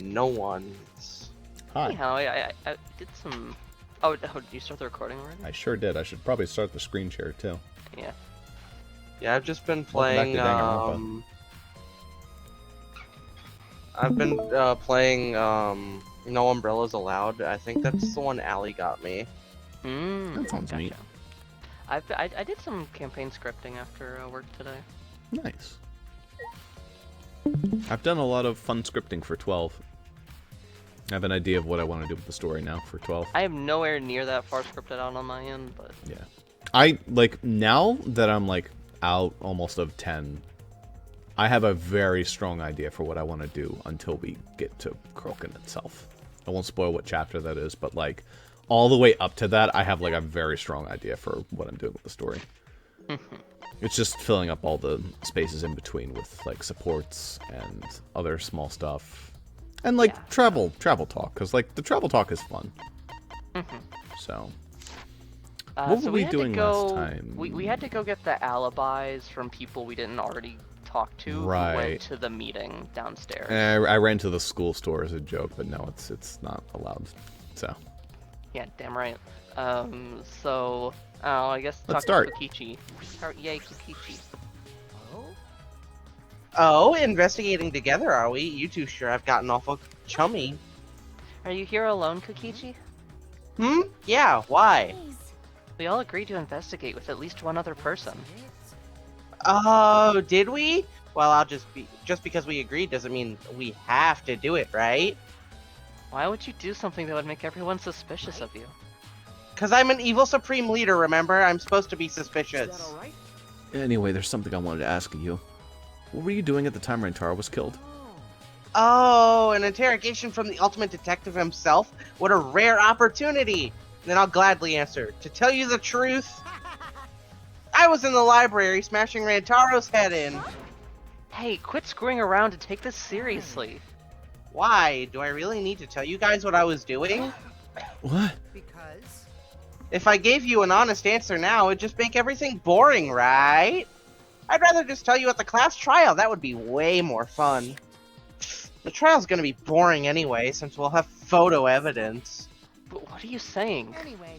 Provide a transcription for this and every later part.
no one's. Hi. Anyhow, I did some. Oh, did you start the recording already? I sure did. I should probably start the screen share too. Yeah. Yeah, I've just been Welcome back playing. to Danganronpa. I've been playing No Umbrellas Allowed. I think that's the one Allie got me. That sounds neat. I did some campaign scripting after work today. Nice. I've done a lot of fun scripting for 12. I have an idea of what I want to do with the story now for 12. I am nowhere near that far scripted out on my end, but Yeah. I, like, now that I'm, like, out almost of 10, I have a very strong idea for what I want to do until we get to Kroken itself. I won't spoil what chapter that is, but, like, all the way up to that, I have, like, a very strong idea for what I'm doing with the story. It's just filling up all the spaces in between with, like, supports and other small stuff. And, like, Yeah. travel talk, because, like, the travel talk is fun. So... What were we doing last time? We had to go get the alibis from people we didn't already talk to Right. who went to the meeting downstairs. I ran to the school store as a joke, but no, it's not allowed. So Yeah, damn right. So I guess Let's talk start. to Kokichi. Yay, Kokichi. Oh, investigating together, are we? You two sure have gotten awful chummy. Are you here alone, Kokichi? Yeah, why? We all agreed to investigate with at least one other person. Oh, did we? Well, just because we agreed doesn't mean we have to do it, right? Why would you do something that would make everyone suspicious of you? Because I'm an evil supreme leader, remember? I'm supposed to be suspicious. anyway, there's something I wanted to ask you. What were you doing at the time Rantaro was killed? Oh, an interrogation from the ultimate detective himself? What a rare opportunity! Then I'll gladly answer. To tell you the truth, I was in the library smashing Rantaro's head in. Hey, quit screwing around and take this seriously. Why? Do I really need to tell you guys what I was doing? What? Because If I gave you an honest answer now, it'd just make everything boring, right? I'd rather just tell you at the class trial. That would be way more fun. The trial's gonna be boring anyway, since we'll have photo evidence. But what are you saying? anyway,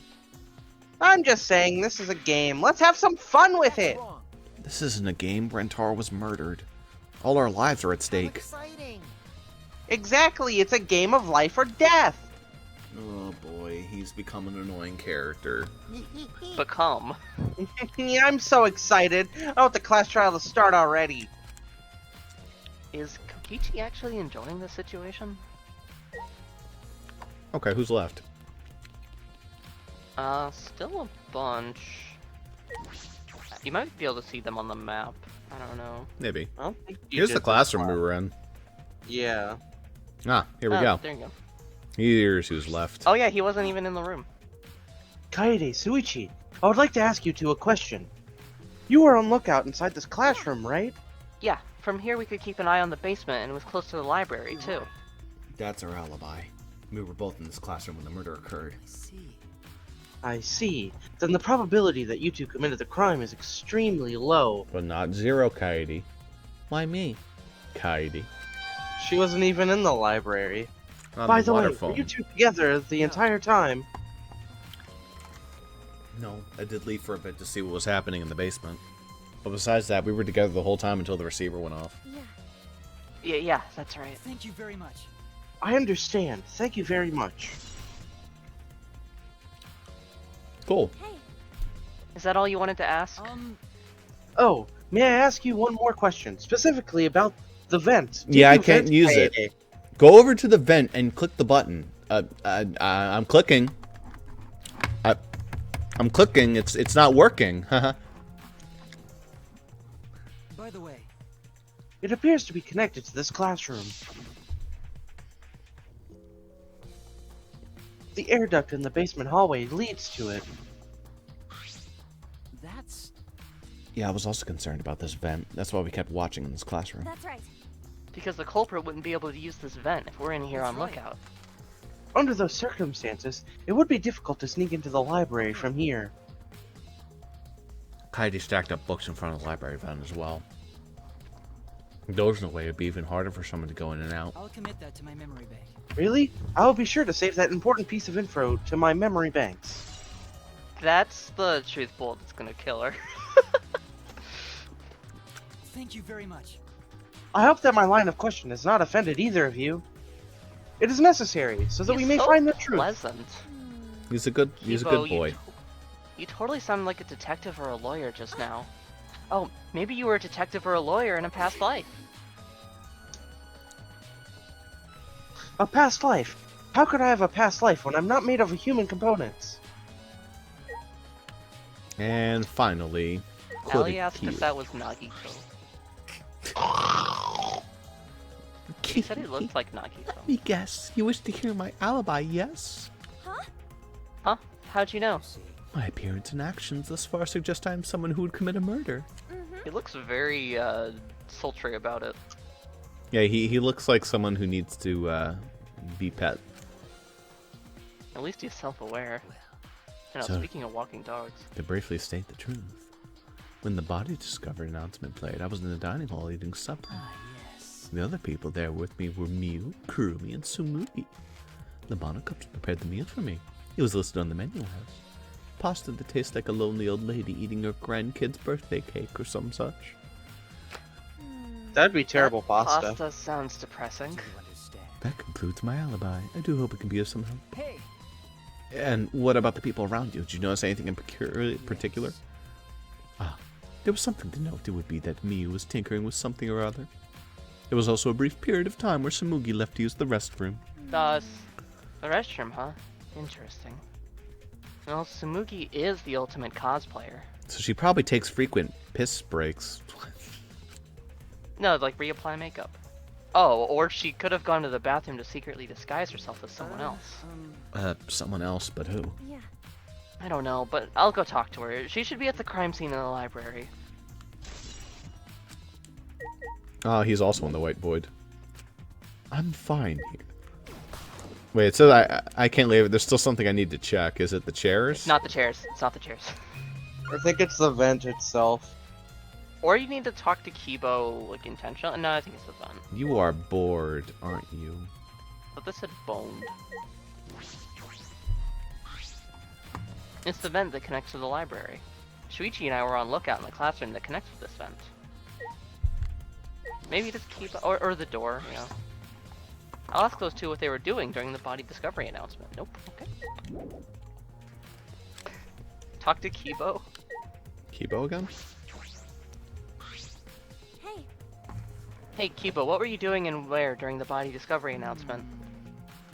I'm just saying, this is a game. Let's have some fun with it! wrong. This isn't a game. Rantaro was murdered. All our lives are at How stake. exciting! Exactly, it's a game of life or death! Oh boy, he's become an annoying character. Become. Yeah, I'm so excited. I want the class trial to start already. Is Kokichi actually enjoying the situation? Okay, who's left? Still a bunch. You might be able to see them on the map. I don't know. Maybe. I don't think you Here's did the this classroom we one. were in. Yeah. Ah, here we Oh, go. There you go. Here's who's left. Oh yeah, he wasn't even in the room. Kaede, Suichi, I would like to ask you two a question. You were on lookout inside this classroom, right? Yeah, from here we could keep an eye on the basement, and it was close to the library too. That's our alibi. We were both in this classroom when the murder occurred. See. I see. Then the probability that you two committed the crime is extremely low. But not zero, Kaede. Why me? Kaede. She wasn't even in the library. On By the the way, water were phone. you two together the entire time? No, I did leave for a bit to see what was happening in the basement. But besides that, we were together the whole time until the receiver went off. Yeah, that's right. Thank you very much. I understand. Thank you very much. Cool. Is that all you wanted to ask? Oh, may I ask you one more question, specifically about the vent? Did Yeah, I you can't vent use it. Kaede? Go over to the vent and click the button. I'm clicking. I'm clicking. It's not working. Haha. By the way, It appears to be connected to this classroom. The air duct in the basement hallway leads to it. that's Yeah, I was also concerned about this vent. That's why we kept watching in this classroom. That's right. Because the culprit wouldn't be able to use this vent if we're in here That's on right. lookout. Under those circumstances, it would be difficult to sneak into the library from here. Kaede stacked up books in front of the library vent as well. There's no way it'd be even harder for someone to go in and out. I'll commit that to my memory bank. Really? I'll be sure to save that important piece of info to my memory banks. That's the truth bullet that's gonna kill her. Thank you very much. I hope that my line of question has not offended either of you. It is necessary so that we may He's so find the truth. pleasant. He's a good Kibo, boy. You totally sounded like a detective or a lawyer just now. Oh, maybe you were a detective or a lawyer in a past life. A past life? How could I have a past life when I'm not made of human components? And finally, Allie asked Kid if that was Nagito. He Kid. said he looked like Nagito. Let me guess. You wish to hear my alibi, yes? Huh? How'd you know? See. My appearance and actions thus far suggest I am someone who would commit a murder. He looks very, sultry about it. Yeah, he looks like someone who needs to be pet. At least he's self-aware. You know, So- speaking of walking dogs. To briefly state the truth, when the body discovery announcement played, I was in the dining hall eating supper. Ah, yes. The other people there with me were Miu, Kurumi, and Sumugi. The Monocups prepared the meal for me. It was listed on the menu as pasta that tastes like a lonely old lady eating her grandkid's birthday cake or some such. That'd be terrible pasta. Pasta sounds depressing. Do you understand? That concludes my alibi. I do hope it can be of some help. Hey, And what about the people around you? Did you notice anything in particular? Ah, there was something to note. It would be that Miu was tinkering with something or other. There was also a brief period of time where Sumugi left to use the restroom. The restroom, huh? Interesting. Well, Sumugi is the ultimate cosplayer. So she probably takes frequent piss breaks. No, like reapply makeup. Oh, or she could have gone to the bathroom to secretly disguise herself as someone else. Someone else, but who? Yeah. I don't know, but I'll go talk to her. She should be at the crime scene in the library. Oh, he's also in the white void. I'm fine here. Wait, it says I can't leave it. There's still something I need to check. Is it the chairs? It's not the chairs. It's not the chairs. I think it's the vent itself. Or you need to talk to Kibo, like, intentionally. No, I think it's the vent. You are bored, aren't you? But this said boned. It's the vent that connects to the library. Shuichi and I were on lookout in the classroom that connects with this vent. Maybe just keep or the door, you know. I'll ask those two what they were doing during the body discovery announcement. Nope. Okay. Talk to Kibo. Kibo again? Hey, Hey Kibo, what were you doing and where during the body discovery announcement?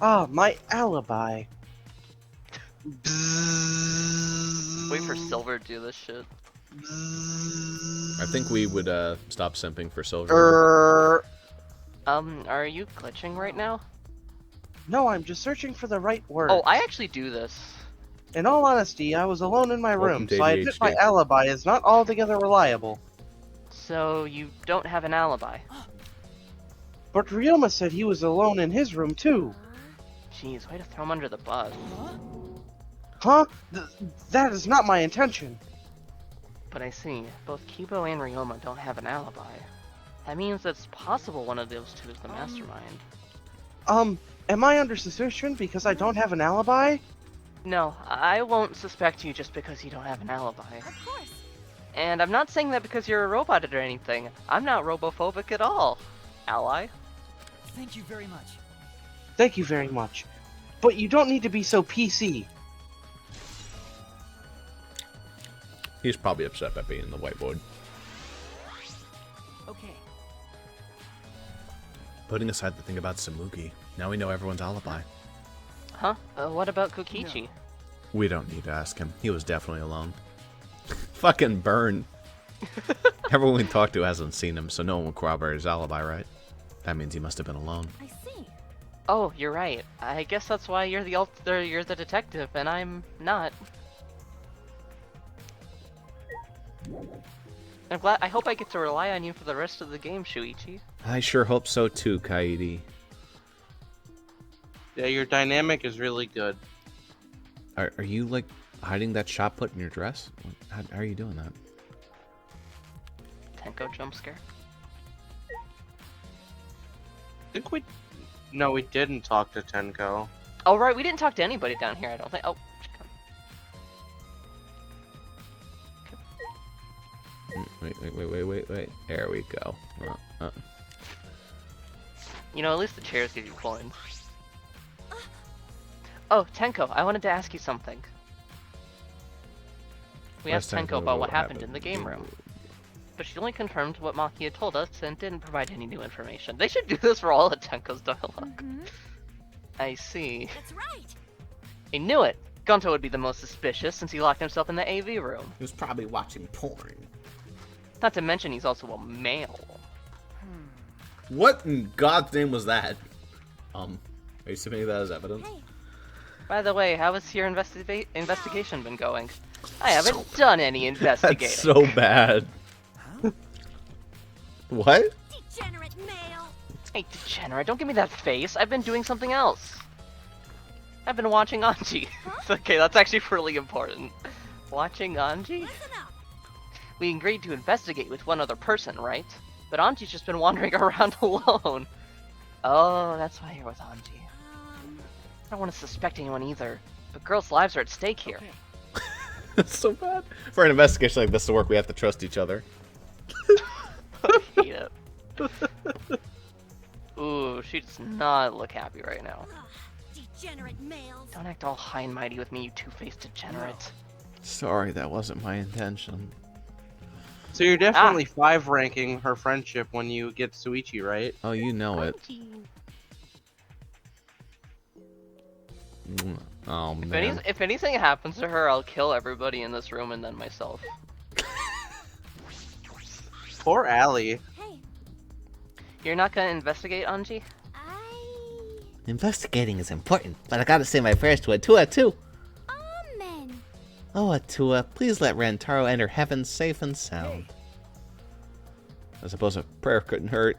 Ah, my alibi. Wait for Silver to do this shit. I think we would stop simping for Silver. Are you glitching right now? No, I'm just searching for the right word. Oh, I actually do this. In all honesty, I was alone in my Welcome room, to so I admit my ADHD. alibi is not altogether reliable. So you don't have an alibi. But Ryoma said he was alone in his room too. Jeez, way to throw him under the bus. Huh? That is not my intention. But I see, both Kibo and Ryoma don't have an alibi. That means it's possible one of those two is the mastermind. Am I under suspicion because I don't have an alibi? No, I won't suspect you just because you don't have an alibi. of course. And I'm not saying that because you're a robot or anything. I'm not robophobic at all. Ally? thank you very much. Thank you very much. But you don't need to be so PC. He's probably upset about being in the white void. Okay. Putting aside the thing about Sumugi, now we know everyone's alibi. Huh? What about Kokichi? We don't need to ask him. He was definitely alone. Fucking burn. Everyone we talked to hasn't seen him, so no one will corroborate his alibi, right? That means he must have been alone. I see. Oh, you're right. I guess that's why you're you're the detective and I'm not. I hope I get to rely on you for the rest of the game, Shuichi. I sure hope so too, Kaede. Yeah, your dynamic is really good. Are you, like, hiding that shot put in your dress? How are you doing that? Tenko jump scare. think we... No, we didn't talk to Tenko. Oh, right, we didn't talk to anybody down here, I don't think. Oh, Wait. There we go. you know, at least the chairs give you coins. Oh, Tenko, I wanted to ask you something. We asked Tenko about what happened in the game room, but she only confirmed what Maki had told us and didn't provide any new information. They should do this for all of Tenko's dialogue. I see. That's right. I knew it! Gonto would be the most suspicious since he locked himself in the AV room. He was probably watching porn. Not to mention he's also a male. What in God's name was that? Are you submitting that as evidence? Hey, By the way, how has your investigation been going? I haven't done any investigating. That's so bad. What? degenerate male. Hey, degenerate, don't give me that face. I've been doing something else. I've been watching Anji. Okay, that's actually really important. Watching Anji? Listen up. We agreed to investigate with one other person, right? But Anji's just been wandering around alone. Oh, that's why you're with Anji. I don't want to suspect anyone either. But girls' lives are at stake here. That's so bad. For an investigation like this to work, we have to trust each other. I hate it. Ooh, she does not look happy right now. Degenerate males. Don't act all high and mighty with me, you two-faced degenerate. Sorry, that wasn't my intention. So you're definitely 5 ranking her friendship when you get Suichi, right? Oh, you know it. Oh, man. If anything happens to her, I'll kill everybody in this room and then myself. Poor Allie. Hey, You're not gonna investigate, Anji? Investigating is important, but I gotta say my prayers to Atua too. Amen. Oh, Atua, please let Rantaro enter heaven safe and sound. I suppose a prayer couldn't hurt.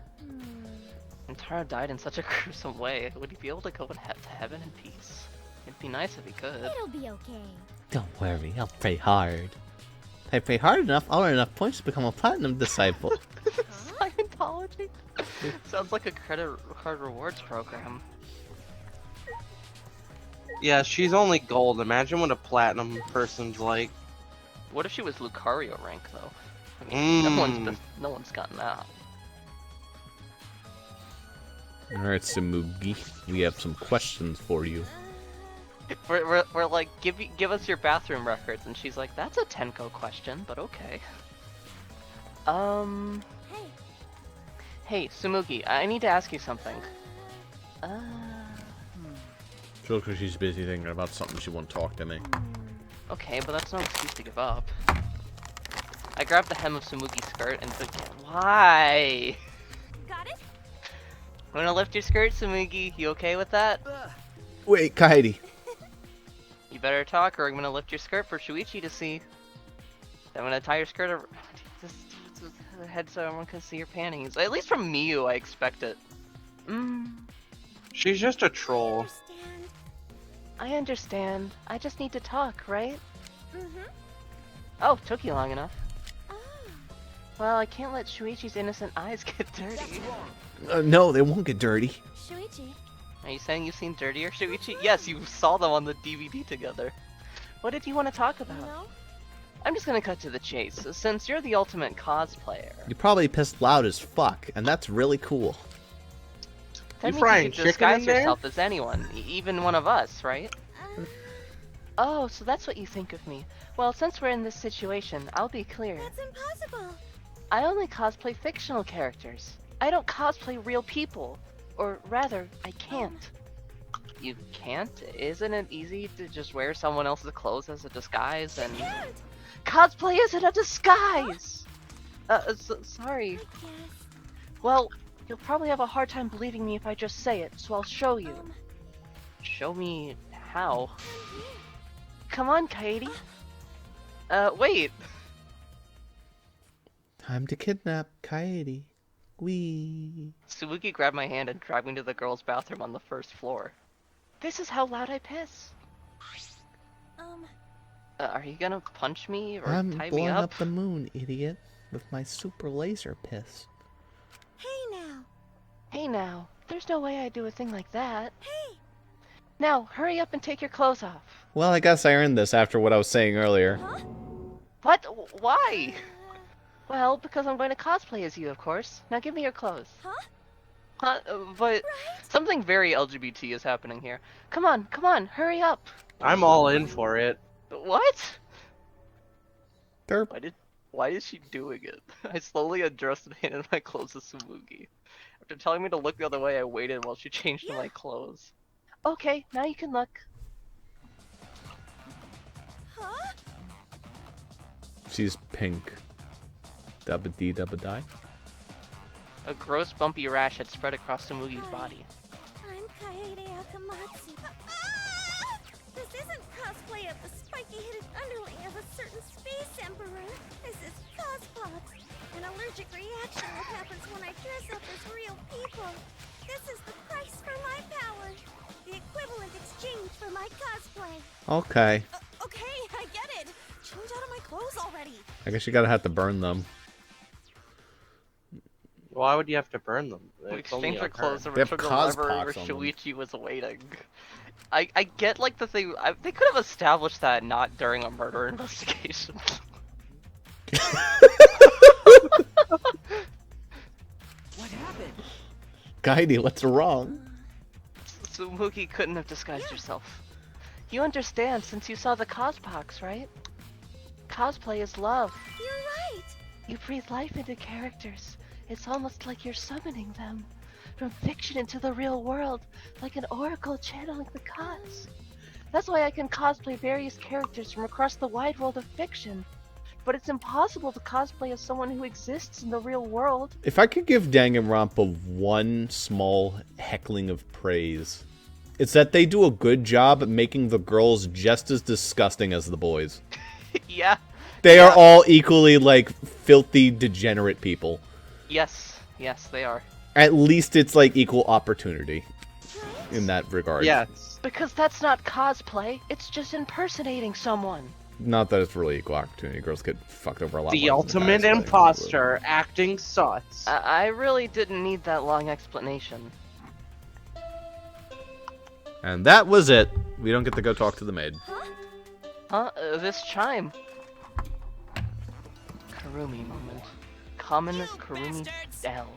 And Taro died in such a gruesome way. Would he be able to go to heaven in peace? It'd be nice if he could. It'll be okay. Don't worry, I'll pray hard. If I pray hard enough, I'll earn enough points to become a platinum disciple. Scientology? Sounds like a credit card rewards program. Yeah, she's only gold. Imagine what a platinum person's like. What if she was Lucario rank though? I mean, no one's gotten that. Alright, Samugi, we have some questions for you. We're like, give us your bathroom records, and she's like, that's a Tenko question, but okay. Hey, Hey, Sumugi, I need to ask you something. Just because she's busy thinking about something, she won't talk to me. Okay, but that's no excuse to give up. I grabbed the hem of Sumugi's skirt and why? got it? I'm gonna lift your skirt, Sumugi. You okay with that? Wait, Kaidi. You better talk, or I'm gonna lift your skirt for Shuichi to see. Then I'm gonna tie your skirt around the head so everyone can see your panties. At least from Miyu, I expect it. She's just a troll. Understand? I understand. I just need to talk, right? Mm-hmm. Oh, took you long enough. Ah. Well, I can't let Shuichi's innocent eyes get dirty. No, they won't get dirty. Shuichi. Are you saying you've seen dirtier Shuichi? Yes, you saw them on the DVD together. What did you want to talk about? No? I'm just gonna cut to the chase. Since you're the ultimate cosplayer, You probably pissed loud as fuck, and that's really cool. that means frying you can chicken disguise in there? yourself as anyone, even one of us, right? Oh, so that's what you think of me. Well, since we're in this situation, I'll be clear. That's impossible. I only cosplay fictional characters. I don't cosplay real people. Or rather, I can't. You can't? Isn't it easy to just wear someone else's clothes as a disguise and... Cosplay isn't a disguise! Sorry. I guess. Well, you'll probably have a hard time believing me if I just say it, so I'll show you. Show me how? Come on, Katie. Wait. Time to kidnap Kaede. Wee. Suzuki grabbed my hand and dragged me to the girls' bathroom on the first floor. This is how loud I piss. Are you gonna punch me or I'm tie me blowing up? up the moon, idiot, with my super laser piss. Hey now. Hey now, There's no way I'd do a thing like that. Hey! Now, hurry up and take your clothes off. Well, I guess I earned this after what I was saying earlier. Huh? What? Why? Well, because I'm going to cosplay as you, of course. Now give me your clothes. Huh? But something very LGBT is happening here. Come on, hurry up. I'm all in for it. What? Derp. Why is she doing it? I slowly undressed and handed my clothes to Tsumugi. After telling me to look the other way, I waited while she changed to my clothes. Okay, now you can look. Huh? She's pink. Dabba dee dabba die. A gross bumpy rash had spread across Tsumugi's body. I'm Kaede Akamatsu. Ah! This isn't cosplay of the spiky-headed underling of a certain space emperor. This is cosplot, an allergic reaction that happens when I dress up as real people. This is the price for my power. The equivalent exchange for my cosplay. Okay. Okay, I get it. Change out of my clothes already. I guess you gotta have to burn them. Why would you have to burn them? We It's only exchanged our on her. clothes and They have returned the lever where cospox on them. Shuichi was waiting. I get like the thing. They could have established that not during a murder investigation. What happened? Kaidi, what's wrong? Tsumugi couldn't have disguised herself. You understand since you saw the cospox, right? Cosplay is love. You're right. You breathe life into characters. It's almost like you're summoning them. From fiction into the real world, like an oracle channeling the gods. That's why I can cosplay various characters from across the wide world of fiction. But it's impossible to cosplay as someone who exists in the real world. If I could give Danganronpa one small heckling of praise, it's that they do a good job at making the girls just as disgusting as the boys. Yeah. They are all equally, like, filthy, degenerate people. Yes, they are. At least it's, like, equal opportunity in that regard. Yes. Because that's not cosplay, it's just impersonating someone. Not that it's really equal opportunity. Girls get fucked over a lot The more than ultimate guys, but- imposter acting suts. I really didn't need that long explanation. And that was it. We don't get to go talk to the maid. Huh? This chime. Karumi moment. Common Karumi L.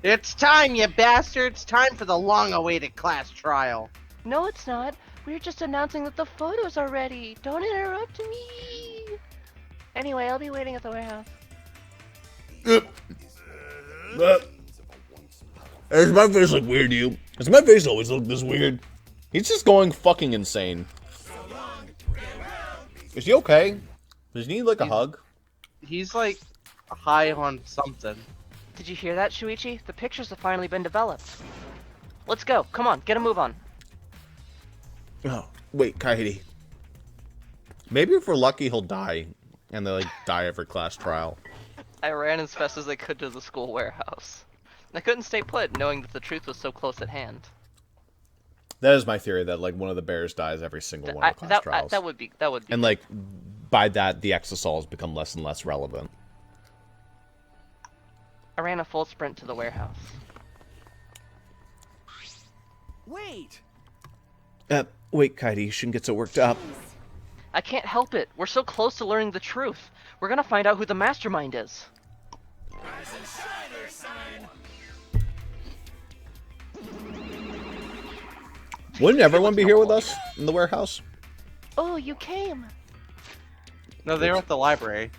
It's time, you bastards! Time for the long-awaited class trial. No, it's not. We're just announcing that the photos are ready. Don't interrupt me. Anyway, I'll be waiting at the warehouse. Does my face look weird to you? Does my face always look this weird? He's just going fucking insane. Is he okay? Does he need, like, a hug? He's like high on something. Did you hear that, Shuichi? The pictures have finally been developed. Let's go. Come on, get a move on. Oh, wait, Kaede. Maybe if we're lucky, he'll die. And they, like, die every class trial. I ran as fast as I could to the school warehouse. I couldn't stay put, knowing that the truth was so close at hand. That is my theory, that, like, one of the bears dies every single one of the class trials. That would be. And, like, by that, the exosols become less and less relevant. I ran a full sprint to the warehouse. Wait! Wait, Kaede, you shouldn't get so worked up. I can't help it. We're so close to learning the truth. We're gonna find out who the mastermind is. Wouldn't everyone be here with us in the warehouse? Oh, you came. No, they were at the library.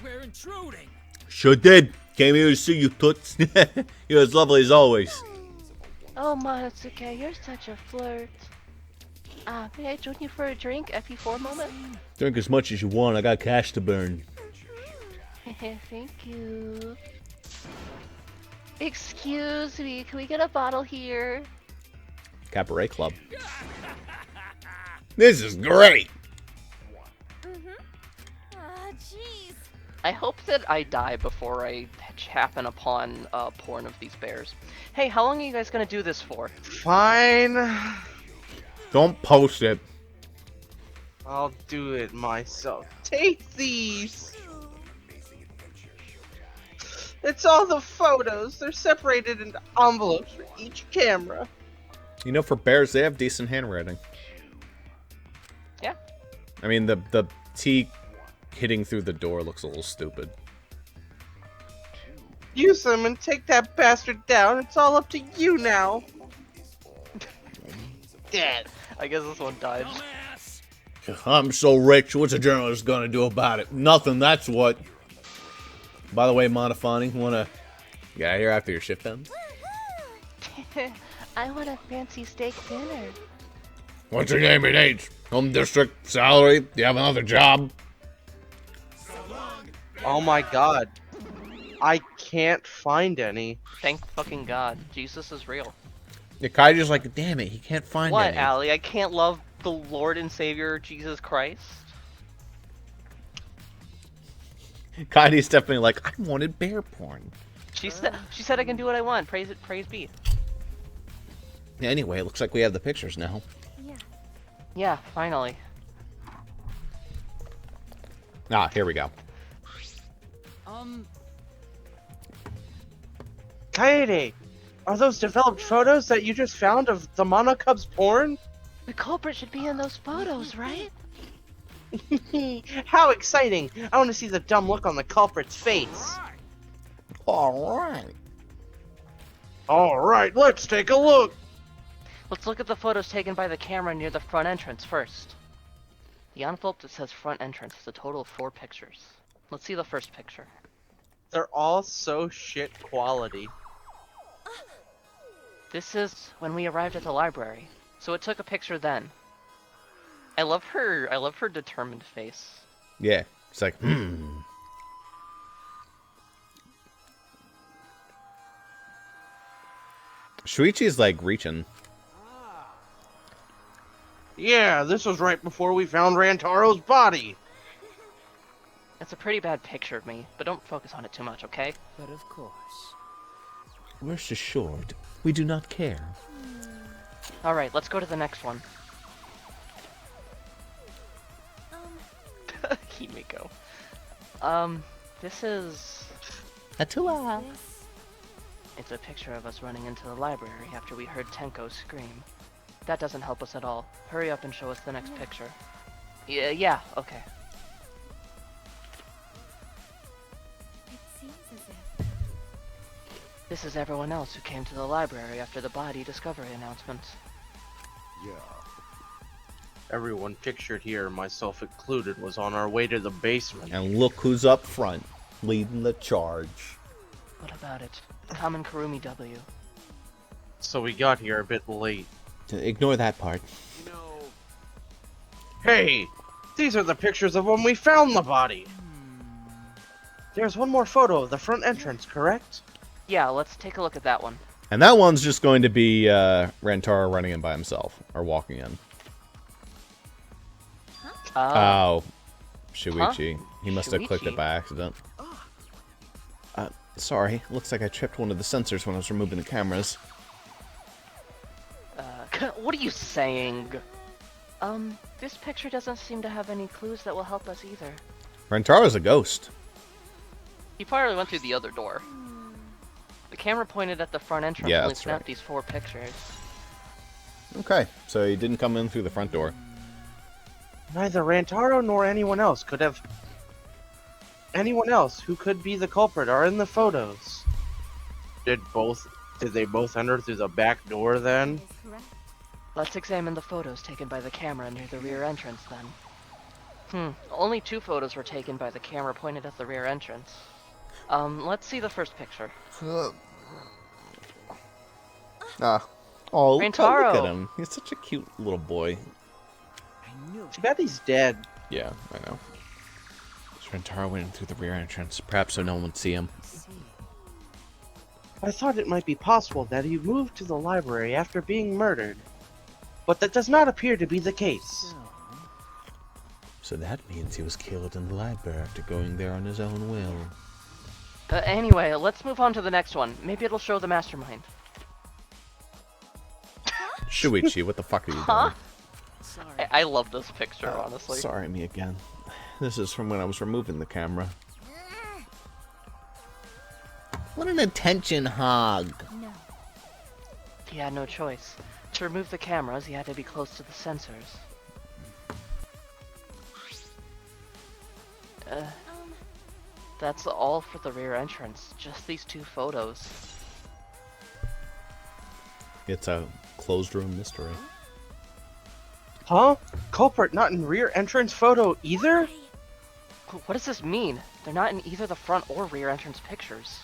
We're intruding! Sure did. Came here to see you, toots. You're as lovely as always. Oh, Monosuke, you're such a flirt. May I join you for a drink? FE4 moment? Drink as much as you want. I got cash to burn. Thank you. Excuse me, can we get a bottle here? Cabaret Club. This is great. Jeez. I hope that I die before I happen upon porn of these bears. Hey, how long are you guys gonna do this for? Fine. Don't post it. I'll do it myself. Take these! It's all the photos. They're separated into envelopes for each camera. You know, for bears, they have decent handwriting. Yeah. I mean, the T hitting through the door looks a little stupid. Use them and take that bastard down. It's all up to you now. Dead. I guess this one died. Dumbass! I'm so rich. What's a journalist gonna do about it? Nothing. That's what. By the way, Montafani, wanna get out of here after your shift ends? I want a fancy steak dinner. What's your name and age? Home district, salary? Do you have another job? Oh my god. I can't find any. Thank fucking God. Jesus is real. The Kaiju's like, damn it, he can't find What, any. Allie? I can't love the Lord and Savior Jesus Christ? Kaiju's definitely like, I wanted bear porn. She said I can do what I want. Praise be. Anyway, it looks like we have the pictures now. Yeah. Yeah, finally. Ah, here we go. Kaede, are those developed photos that you just found of the Monokub's porn? The culprit should be in those photos, right? How exciting! I want to see the dumb look on the culprit's face. Alright. Alright, let's take a look! Let's look at the photos taken by the camera near the front entrance first. The envelope that says front entrance is a total of 4 pictures. Let's see the first picture. They're all so shit quality. This is when we arrived at the library, so it took a picture then. I love her determined face. Yeah, it's like, Shuichi's like reaching. Yeah, this was right before we found Rantaro's body. It's a pretty bad picture of me, but don't focus on it too much, okay? But of course. Rest assured, we do not care. Alright, let's go to the next one. Himiko. This is... Atua. It's a picture of us running into the library after we heard Tenko scream. That doesn't help us at all. Hurry up and show us the next picture. Yeah, okay. It seems as if... This is everyone else who came to the library after the body discovery announcement. Everyone pictured here, myself included, was on our way to the basement. And look who's up front, leading the charge. What about it? Common Kurumi W. So we got here a bit late. Ignore that part. You know, Hey! These are the pictures of when we found the body! There's one more photo of the front entrance, correct? Yeah, let's take a look at that one. And that one's just going to be Rantaro running in by himself, or walking in. Oh, Shuichi. He must have clicked it Shuichi? by accident. Sorry, looks like I tripped one of the sensors when I was removing the cameras. What are you saying? This picture doesn't seem to have any clues that will help us either. Rantaro's a ghost. He probably went through the other door. The camera pointed at the front entrance Yeah, and we that's snapped right. these 4 pictures. Okay, so he didn't come in through the front door. Neither Rantaro nor anyone else could have... Anyone else who could be the culprit are in the photos. Did they both enter through the back door then? Is correct. Let's examine the photos taken by the camera near the rear entrance then. Only 2 photos were taken by the camera pointed at the rear entrance. Let's see the first picture. Oh, look Rantaro. at him. He's such a cute little boy. I knew Too bad he's dead. Yeah, I know. Rantaro went in through the rear entrance, perhaps so no one would see him. I thought it might be possible that he moved to the library after being murdered. But that does not appear to be the case. So that means he was killed in the library after going there on his own will. Anyway, let's move on to the next one. Maybe it'll show the mastermind. Shuichi, what the fuck are you Huh? doing? sorry. I love this picture, honestly. Sorry, me again. This is from when I was removing the camera. What an attention hog. No. He had no choice. To remove the cameras, he had to be close to the sensors. That's all for the rear entrance. Just these 2 photos. It's a closed room mystery. Huh? Culprit not in rear entrance photo either? What does this mean? They're not in either the front or rear entrance pictures.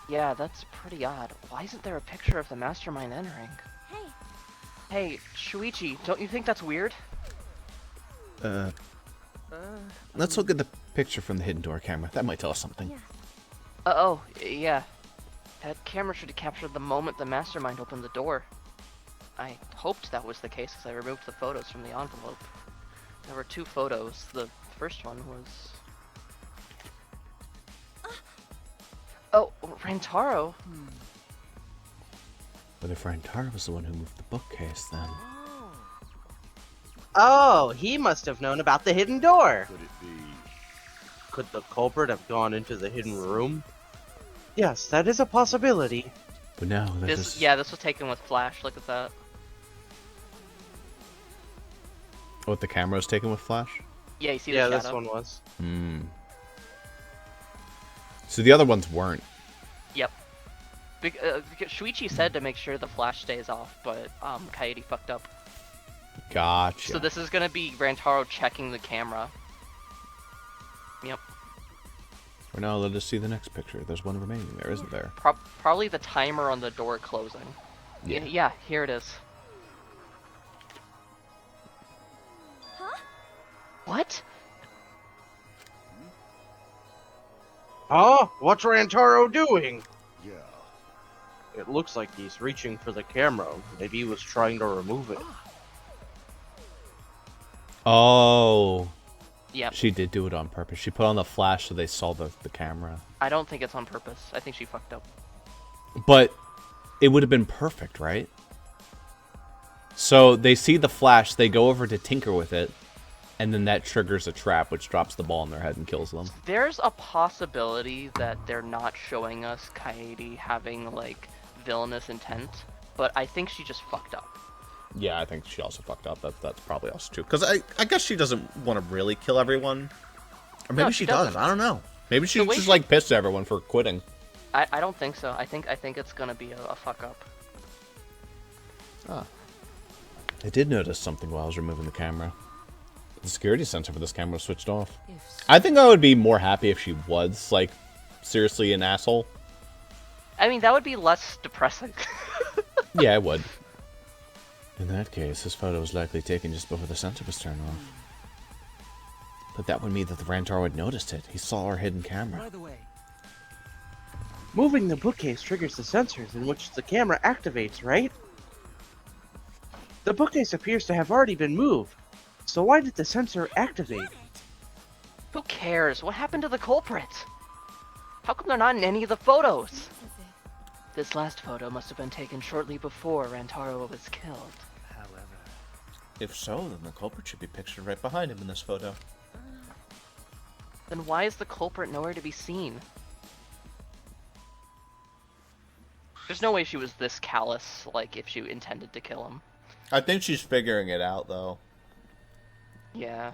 Yeah, that's pretty odd. Why isn't there a picture of the mastermind entering? Hey, Hey, Shuichi, don't you think that's weird? Let's look at the picture from the hidden door camera. That might tell us something. yeah. Oh, yeah. That camera should have captured the moment the mastermind opened the door. I hoped that was the case because I removed the photos from the envelope. There were 2 photos. The first one was... Oh, Rantaro. But if Rantaro was the one who moved the bookcase, then... Oh, he must have known about the hidden door. Could it be? Could the culprit have gone into the hidden room? Yes, that is a possibility. But no, that This, is... yeah, this was taken with flash. Look at that. What, the camera was taken with flash? Yeah, you see Yeah, the this shadow? one was. Hmm. So the other ones weren't. Yep. Because Shuichi said to make sure the flash stays off, but Kaede fucked up. Gotcha. So this is gonna be Rantaro checking the camera. Yep. Or now let us see the next picture. There's one remaining there, isn't there? Probably the timer on the door closing. Yeah. Yeah, here it is. Huh? What? Huh? What's Rantaro doing? Yeah. It looks like he's reaching for the camera. Maybe he was trying to remove it. Oh. Yep. She did do it on purpose. She put on the flash so they saw the camera. I don't think it's on purpose. I think she fucked up. But it would have been perfect, right? So they see the flash, they go over to tinker with it, and then that triggers a trap which drops the ball in their head and kills them. There's a possibility that they're not showing us Kaede having, like, villainous intent, but I think she just fucked up. Yeah, I think she also fucked up. That's probably also true. Because I guess she doesn't want to really kill everyone. Or maybe No, she she does. doesn't. I don't know. Maybe she's way just she- like pissed at everyone for quitting. I don't think so. I think it's gonna be a fuck up. I did notice something while I was removing the camera. The security sensor for this camera was switched off. If so, I think I would be more happy if she was, like, seriously an asshole. I mean, that would be less depressing. Yeah, I would. In that case, this photo was likely taken just before the sensor was turned off. But that would mean that the Rantaro had noticed it. He saw our hidden by camera. the way, Moving the bookcase triggers the sensors in which the camera activates, right? The bookcase appears to have already been moved. So why did the sensor activate? Who cares? What happened to the culprit? How come they're not in any of the photos? This is it. This last photo must have been taken shortly before Rantaro was killed. If so, then the culprit should be pictured right behind him in this photo. Then why is the culprit nowhere to be seen? There's no way she was this callous, like, if she intended to kill him. I think she's figuring it out, though. Yeah.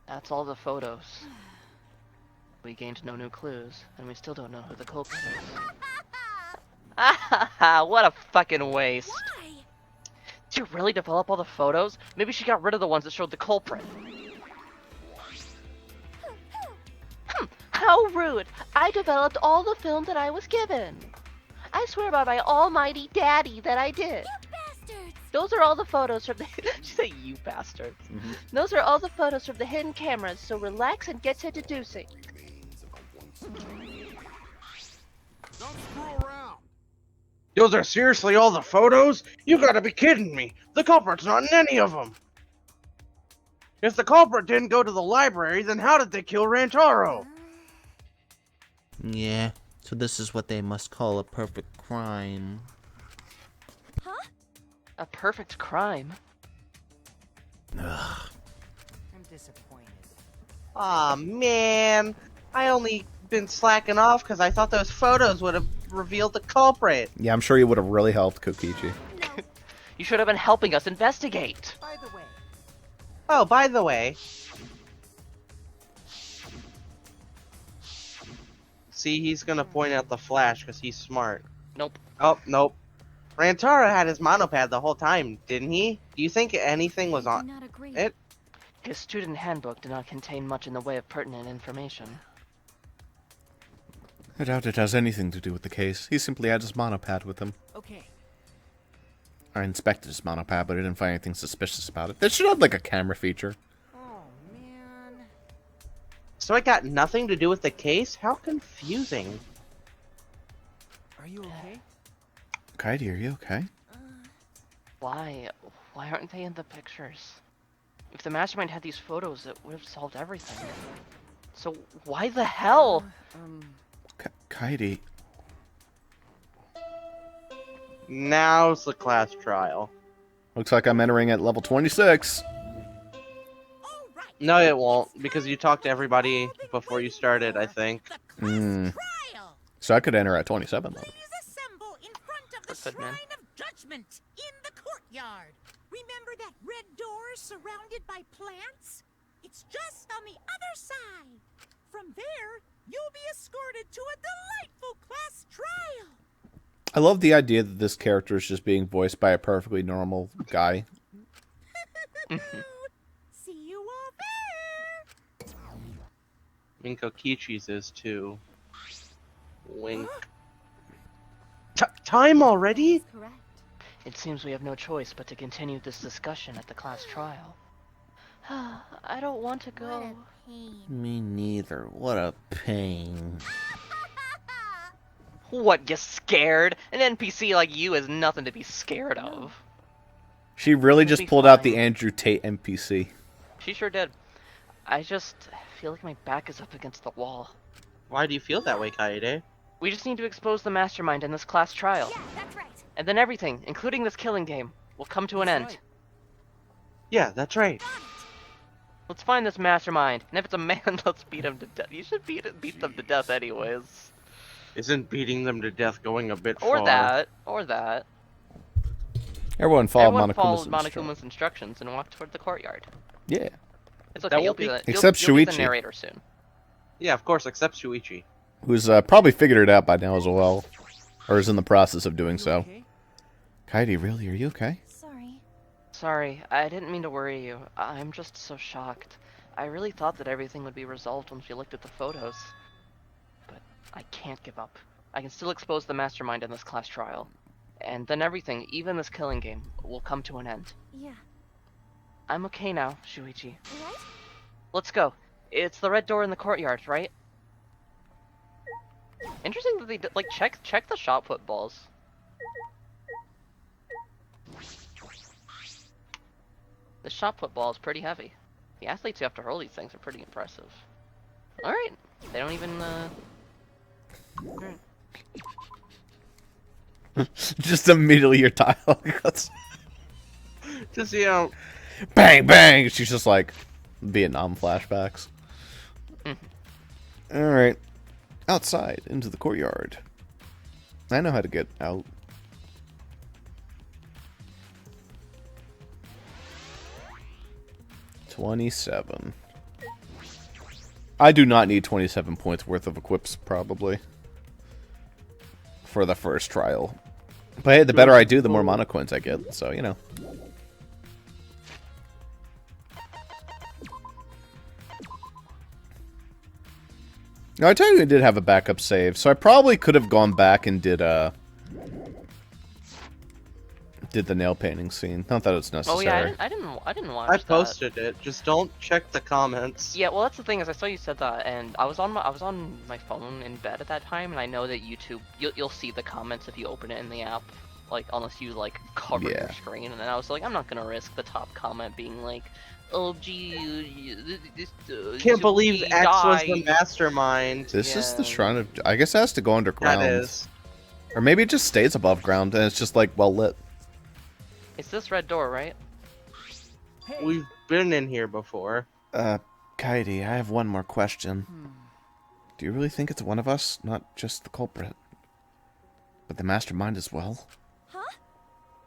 That's all the photos. We gained no new clues, and we still don't know who the culprit is. Ah, what a fucking waste. Why? Did you really develop all the photos? Maybe she got rid of the ones that showed the culprit. How rude! I developed all the film that I was given. I swear by my almighty daddy that I did. Bastards! Those are all the photos from the... She said, you bastards. Those are all the photos from the hidden cameras, so relax and get to deducing. Those are seriously all the photos? You gotta be kidding me. The culprit's not in any of them. If the culprit didn't go to the library, then how did they kill Rantaro? Yeah, so this is what they must call a perfect crime. Huh? A perfect crime. Ugh. I'm disappointed. Aw, man. I only been slacking off because I thought those photos would have revealed the culprit. Yeah, I'm sure you would have really helped, Kokichi. No. You should have been helping us investigate. By the way, Oh, by the way. See, he's gonna point out the flash because he's smart. Nope. Oh, nope. Rantaro had his monopad the whole time, didn't he? Do you think anything was I do on not agree. it? His student handbook did not contain much in the way of pertinent information. I doubt it has anything to do with the case. He simply had his monopad with him. okay. I inspected his monopad, but I didn't find anything suspicious about it. They should have, like, a camera feature. Oh man. So it got nothing to do with the case? How confusing. Are you okay? Kaidi, are you okay? Why? Why aren't they in the pictures? If the mastermind had these photos, it would have solved everything. So why the hell? Kaidi. Now's the class trial. Looks like I'm entering at level 26. No, it won't, because you talked to everybody before you started, I think. Hmm. So I could enter at 27 then. Please assemble in front of the That's good, man. Shrine of Judgment in the courtyard. Remember that red door surrounded by plants? It's just on the other side. From there, you'll be escorted to a delightful class trial. I love the idea that this character is just being voiced by a perfectly normal guy. See you all there. Minko Kichi's is too. Wink. Time already? That's correct. It seems we have no choice but to continue this discussion at the class trial. I don't want to What go. a pain. Me neither. What a pain. What, you scared? An NPC like you is nothing to be scared of. She really It'll just be pulled out the fine. Andrew Tate NPC. She sure did. I just feel like my back is up against the wall. Why do you feel that way, Kaede? We just need to expose the mastermind in this class trial. Yeah, that's right. And then everything, including this killing game, will come to an That's end. right. Yeah, that's right. Let's find this mastermind, and if it's a man, let's beat him to death. You should beat them to death anyways. Isn't beating them to death going a bit Or far? that. Everyone follow Everyone Monokuma's followed instructions. Monokuma's instructions and walked toward the courtyard. Yeah. It's That okay, you'll won't be be- the, Except you'll be the Shuichi. narrator soon. Yeah, of course, except Shuichi. Who's probably figured it out by now as well. Or is in the process of doing You so. okay? Kaidi, really? Are you okay? Sorry. Sorry, I didn't mean to worry you. I'm just so shocked. I really thought that everything would be resolved once we looked at the photos. But I can't give up. I can still expose the mastermind in this class trial. And then everything, even this killing game, will come to an end. Yeah. I'm okay now, Shuichi. Right? Let's go. It's the red door in the courtyard, right? Interesting that they like check the shot put balls. The shot put ball is pretty heavy. The athletes who have to hurl these things are pretty impressive. All right, they don't even. Alright. Just immediately your dialogue goes Just, bang, bang. She's just like Vietnam flashbacks. Alright. Outside, into the courtyard. I know how to get out. $27. I do not need 27 points worth of equips, probably. For the first trial. But hey, the better I do, the more mana coins I get, so, you know. Now, I technically did have a backup save, so I probably could have gone back and did the nail painting scene. Not that it's necessary. Oh yeah, I didn't watch I that. posted it. Just don't check the comments. Yeah, well that's the thing is I saw you said that, and I was on my phone in bed at that time, and I know that YouTube you'll see the comments if you open it in the app, like unless you like cover your Yeah. screen, and then I was like I'm not gonna risk the top comment being like, oh gee, this Can't believe he X was the died." mastermind. This is the Yeah. Shrine of... I guess it has to go underground. That is. Or maybe it just stays above ground, and it's just, like, well lit. It's this red door, right? Hey, We've been in here before. Kaidi, I have one more question. Do you really think it's one of us, not just the culprit, but the mastermind as well?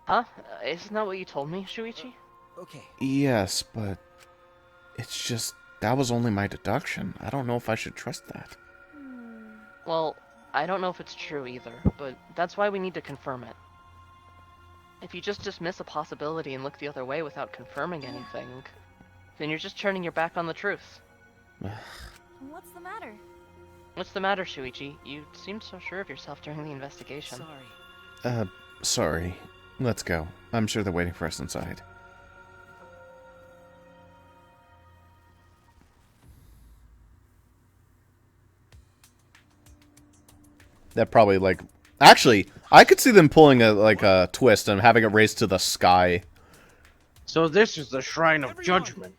Huh? Isn't that what you told me, Shuichi? Okay. Yes, but it's just that was only my deduction. I don't know if I should trust that. Well, I don't know if it's true either, but that's why we need to confirm it. If you just dismiss a possibility and look the other way without confirming anything, then you're just turning your back on the truth. What's the matter? What's the matter, Shuichi? You seemed so sure of yourself during the investigation. Sorry. Sorry. Let's go. I'm sure they're waiting for us inside. That probably, like... Actually, I could see them pulling a twist and having it raised to the sky. So this is the Shrine of Everyone. Judgment.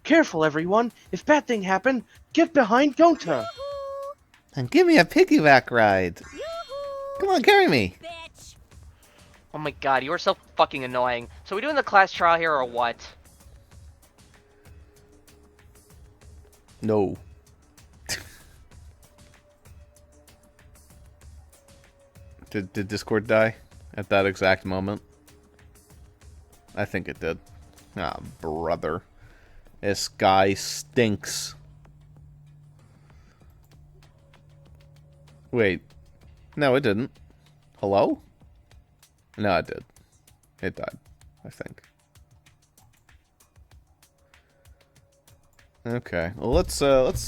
Careful, everyone. If bad thing happen, get behind Gonta. And give me a piggyback ride. Yoo-hoo! Come on, carry me. Bitch! Oh my god, you are so fucking annoying. So we doing the class trial here or what? No. Did Discord die at that exact moment? I think it did. Ah, brother. This guy stinks. Wait. No, it didn't. Hello? No, it did. It died, I think. Okay. Well, let's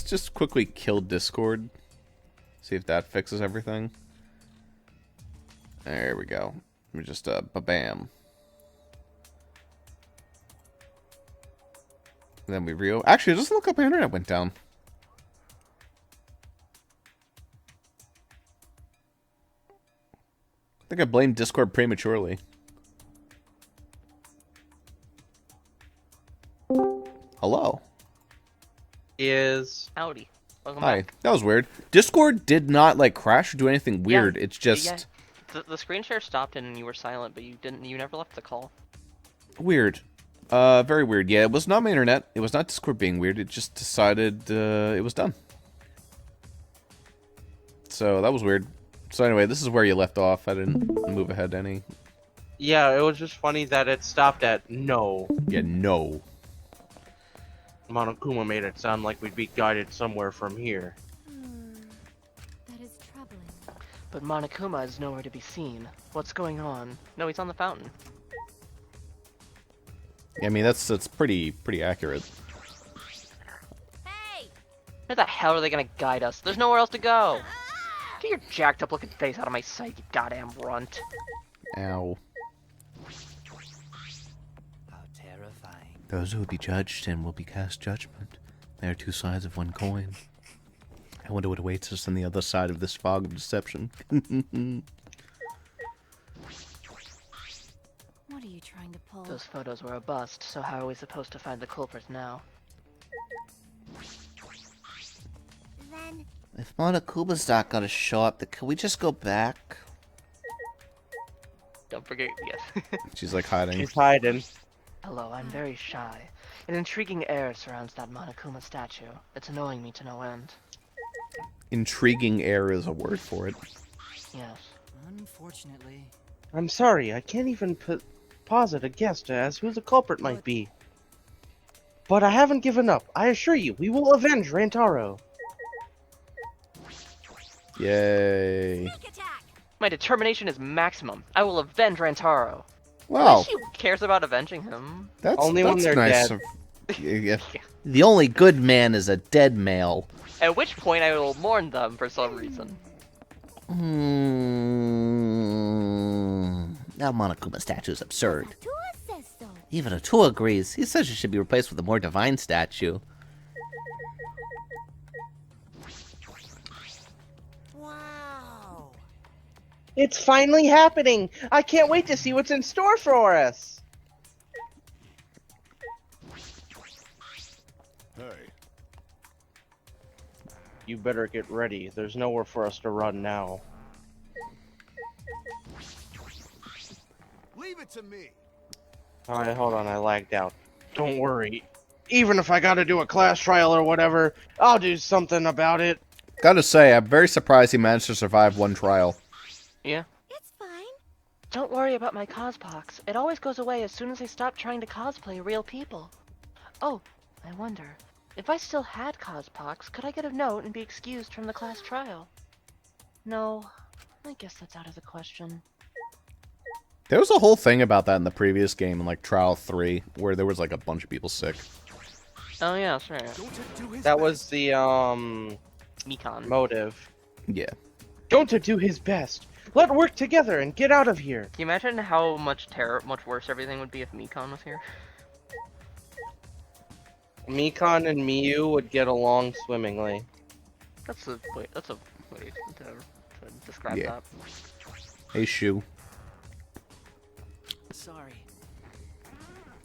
just quickly kill Discord. See if that fixes everything. There we go. We just ba-bam. Then we actually, just look up my internet went down. I think I blamed Discord prematurely. Hello. Howdy. Welcome Hi. back. That was weird. Discord did not like crash or do anything weird. It's just Yeah. The screen share stopped and you were silent, but you never left the call. weird. Very weird. Yeah, it was not my internet. It was not Discord being weird. It just decided it was done. So that was weird. So anyway, this is where you left off. I didn't move ahead any. Yeah, it was just funny that it stopped at no. Yeah, no. Monokuma made it sound like we'd be guided somewhere from here. That is troubling. But Monokuma is nowhere to be seen. What's going on? No, he's on the fountain. Yeah, I mean that's pretty accurate. Hey! Where the hell are they gonna guide us? There's nowhere else to go! Get your jacked up looking face out of my sight, you goddamn runt. Ow. How terrifying. Those who will be judged and will be cast judgment. They are two sides of one coin. I wonder what awaits us on the other side of this fog of deception. What are you trying to pull? Those photos were a bust, so how are we supposed to find the culprit now? Then If Monokuma's not gonna show up, then can we just go back? Don't forget, yes. She's like hiding. He's hiding. Hello, I'm very shy. An intriguing air surrounds that Monokuma statue. It's annoying me to no end. Intriguing air is a word for it. Yes. Unfortunately. I'm sorry, I can't even posit a guess as who the culprit might be. But I haven't given up. I assure you, we will avenge Rantaro. Yay. sneak attack! My determination is maximum. I will avenge Rantaro. Wow. She cares about avenging him. That's Only when that's they're nice dead. Yeah. The only good man is a dead male. At which point I will mourn them for some reason. That Monokuma statue is absurd. Tua says so. Even Atua agrees. He says it should be replaced with a more divine statue. Wow. It's finally happening! I can't wait to see what's in store for us! Hey, You better get ready. There's nowhere for us to run now. leave it to me. Alright, hold on, I lagged out. Don't worry. Even if I gotta do a class trial or whatever, I'll do something about it. Gotta say, I'm very surprised he managed to survive one trial. Yeah. It's fine. Don't worry about my cospox. It always goes away as soon as I stop trying to cosplay real people. Oh, I wonder. If I still had cospox, could I get a note and be excused from the class trial? No, I guess that's out of the question. There was a whole thing about that in the previous game, in like Trial 3, where there was like a bunch of people sick. Oh yeah, sure. That was the Mekon. motive. Yeah. Gonta do his best. Let's work together and get out of here. Can you imagine how much worse everything would be if Mekon was here? Mekon and Miyu would get along swimmingly. That's a way to describe Yeah. that. Hey, Shu. Sorry.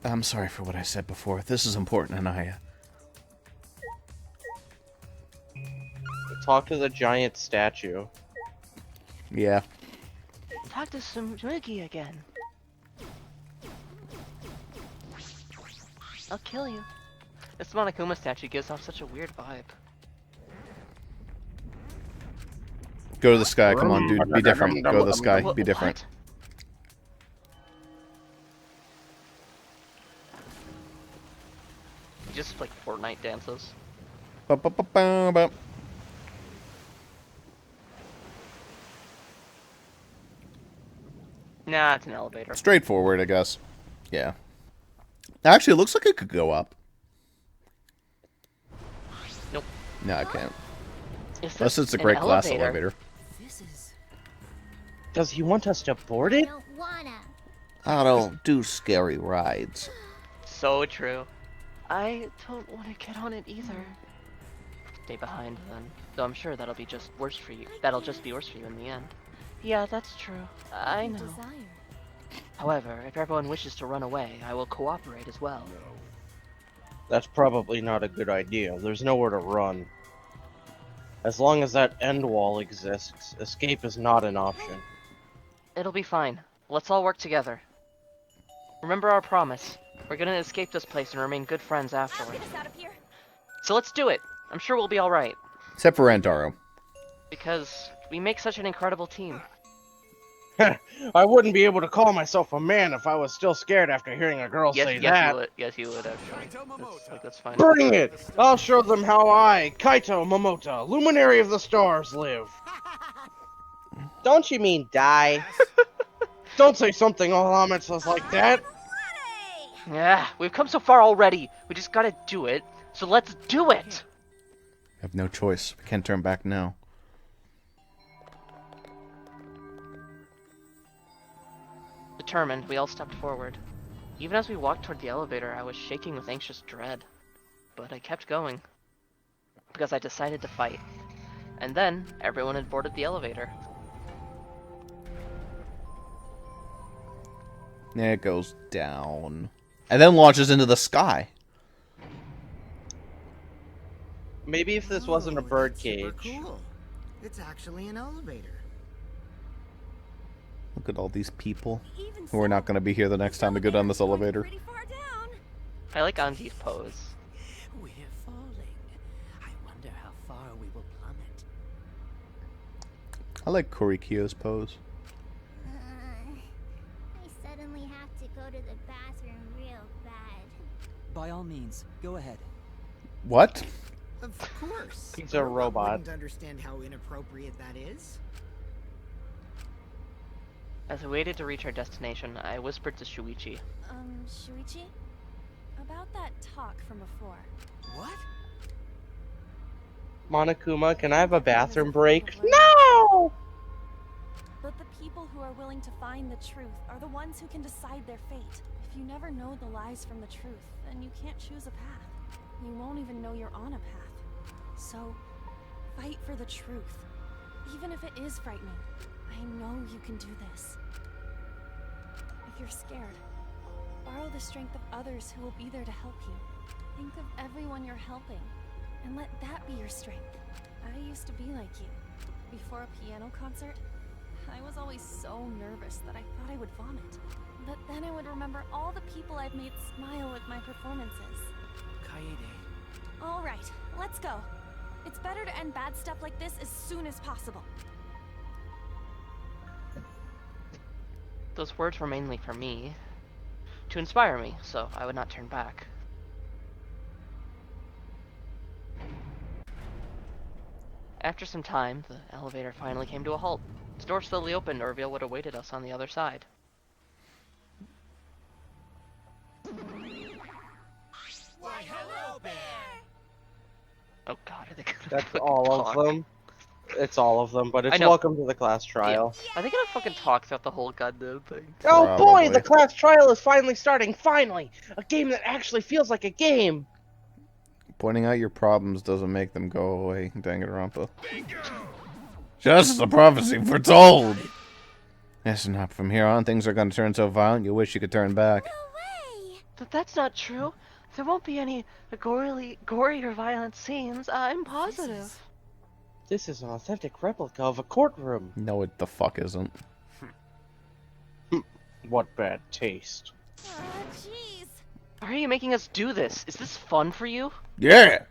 I'm sorry for what I said before. This is important, Anaya. Talk to the giant statue. Yeah. Talk to Tsumugi again. I'll kill you. This Monokuma statue gives off such a weird vibe. Go to the sky. Come on, dude. Be different. Go to the sky. Be different. What? Just like Fortnite dances. Ba-ba-ba-ba-ba. Nah, it's an elevator. Straightforward, I guess. Yeah. Actually, it looks like it could go up. Nope. No, I can't. Is Unless this it's a an great class elevator. This is... Does he want us to board I it? don't wanna. I don't do scary rides. So true. I don't want to get on it either. Stay behind then. Though I'm sure that'll be just worse for you. That'll just be worse for you in the end. Yeah, that's true. I know. However, if everyone wishes to run away, I will cooperate as well. That's probably not a good idea. There's nowhere to run. As long as that end wall exists, escape is not an option. It'll be fine. Let's all work together. Remember our promise. We're gonna escape this place and remain good friends I'll afterwards. get us out of here. So let's do it. I'm sure we'll be alright. Except for Rantaro. Because we make such an incredible team. I wouldn't be able to call myself a man if I was still scared after hearing a girl say that. You would. Yes, you would, actually. That's fine. Bring it! I'll show them how I, Kaito Momota, luminary of the stars, live. Don't you mean die? Don't say something all ominous like that. Ready! Yeah, we've come so far already. We just gotta do it. So let's do it! I have no choice. We can't turn back now. Determined, we all stepped forward. Even as we walked toward the elevator, I was shaking with anxious dread. But I kept going. Because I decided to fight. And then, everyone had boarded the elevator. It goes down. And then launches into the sky. Maybe if this wasn't a Oh, bird that's super cage. Cool. It's actually an elevator. Look at all these people Even who are so, not going to be here the next time we go down this elevator. pretty far down. I like Anji's pose. We're falling. I wonder how far we will plummet. I like Korikyo's pose. I suddenly have to go to the bathroom real bad. By all means, go ahead. What? Of course. He's a robot. Wouldn't understand how inappropriate that is. As we waited to reach our destination, I whispered to Shuichi. Shuichi? About that talk from before. What? Monokuma, can I have a bathroom break? No! But the people who are willing to find the truth are the ones who can decide their fate. If you never know the lies from the truth, then you can't choose a path. You won't even know you're on a path. So, fight for the truth. Even if it is frightening. I know you can do this. If you're scared, borrow the strength of others who will be there to help you. Think of everyone you're helping, and let that be your strength. I used to be like you. Before a piano concert, I was always so nervous that I thought I would vomit. But then I would remember all the people I've made smile with my performances. Kaede. All right, let's go. It's better to end bad stuff like this as soon as possible. Those words were mainly for me, to inspire me, so I would not turn back. After some time, the elevator finally came to a halt. Its door slowly opened to reveal what awaited us on the other side. Why, hello there! Oh god, I think That's all of them. It's all of them, but I it's know. welcome to the class trial. Are they gonna fucking talk throughout the whole goddamn thing? Oh boy, Probably. the class trial is finally starting. Finally, a game that actually feels like a game. Pointing out your problems doesn't make them go away, Danganronpa. Just the prophecy foretold! Listen up, from here on things are gonna turn so violent you wish you could turn back. No way! But that's not true. There won't be any gory or violent scenes. I'm positive. This is an authentic replica of a courtroom. No, it the fuck isn't. What bad taste. Oh, jeez. Why are you making us do this? Is this fun for you? Yeah!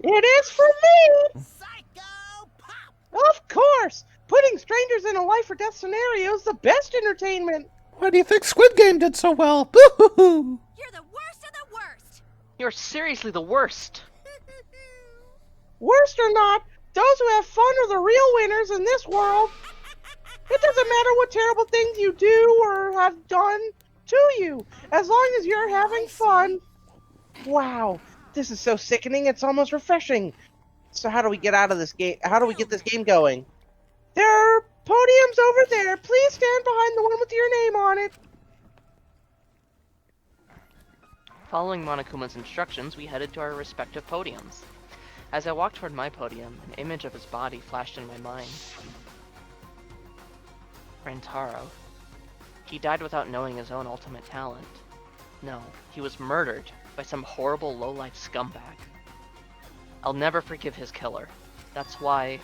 It is for me! Psycho Pop! Of course! Putting strangers in a life or death scenario is the best entertainment! Why do you think Squid Game did so well? Boo-hoo-hoo! You're the worst of the worst! You're seriously the worst. Worst or not, those who have fun are the real winners in this world. It doesn't matter what terrible things you do or have done to you, as long as you're having fun. Wow, this is so sickening, it's almost refreshing. So how do we get out of this game? How do we get this game going? There are podiums over there. Please stand behind the one with your name on it. Following Monokuma's instructions, we headed to our respective podiums. As I walked toward my podium, an image of his body flashed in my mind. Rantaro. He died without knowing his own ultimate talent. No, he was murdered by some horrible low-life scumbag. I'll never forgive his killer. That's why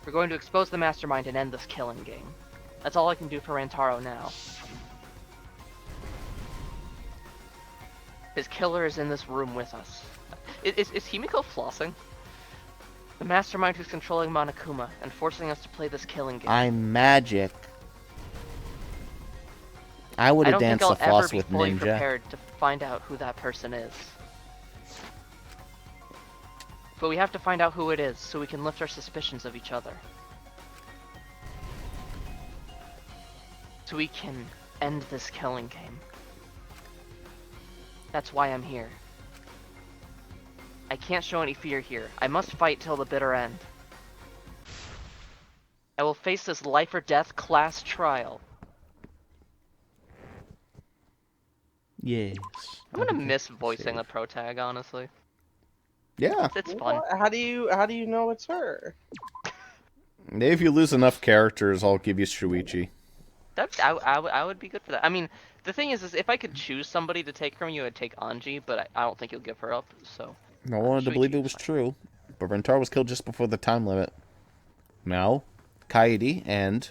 we're going to expose the mastermind and end this killing game. That's all I can do for Rantaro now. His killer is in this room with us. Is Himiko flossing? The mastermind who's controlling Monokuma and forcing us to play this killing game. I'm magic. I would I have don't think danced I'll the ever floss be with fully Ninja. prepared to find out who that person is. But we have to find out who it is so we can lift our suspicions of each other. So we can end this killing game. That's why I'm here. I can't show any fear here. I must fight till the bitter end. I will face this life or death class trial. Yes. I'm gonna miss voicing the pro tag, honestly. Yeah. It's fun. How do you know it's her? Maybe if you lose enough characters, I'll give you Shuichi. I would be good for that. I mean, the thing is if I could choose somebody to take from you, I'd take Anji, but I don't think you'll give her up, so... I wanted to Shuichi believe it is was fine. true, but Rentaro was killed just before the time limit. Now, Kaede and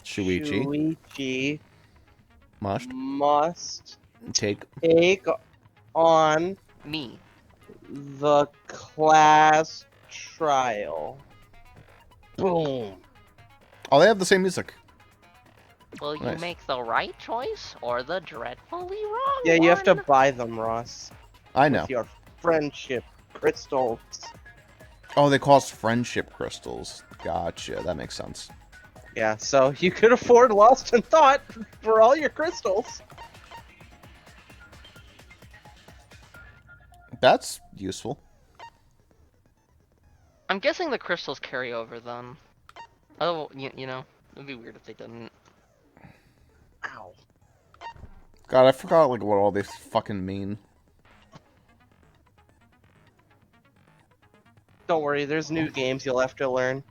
Shuichi Shuichi must take take on Me. the class trial. Boom. Oh, they have the same music. Will you Nice. make the right choice or the dreadfully wrong Yeah, you have to one? buy them, Ross. I know. With your friendship crystals. Oh, they cost friendship crystals. Gotcha. That makes sense. Yeah, so you could afford Lost in Thought for all your crystals. That's useful. I'm guessing the crystals carry over then. Oh, you know, it'd be weird if they didn't. Ow. God, I forgot like what all these fucking mean. Don't worry, there's new games you'll have to learn.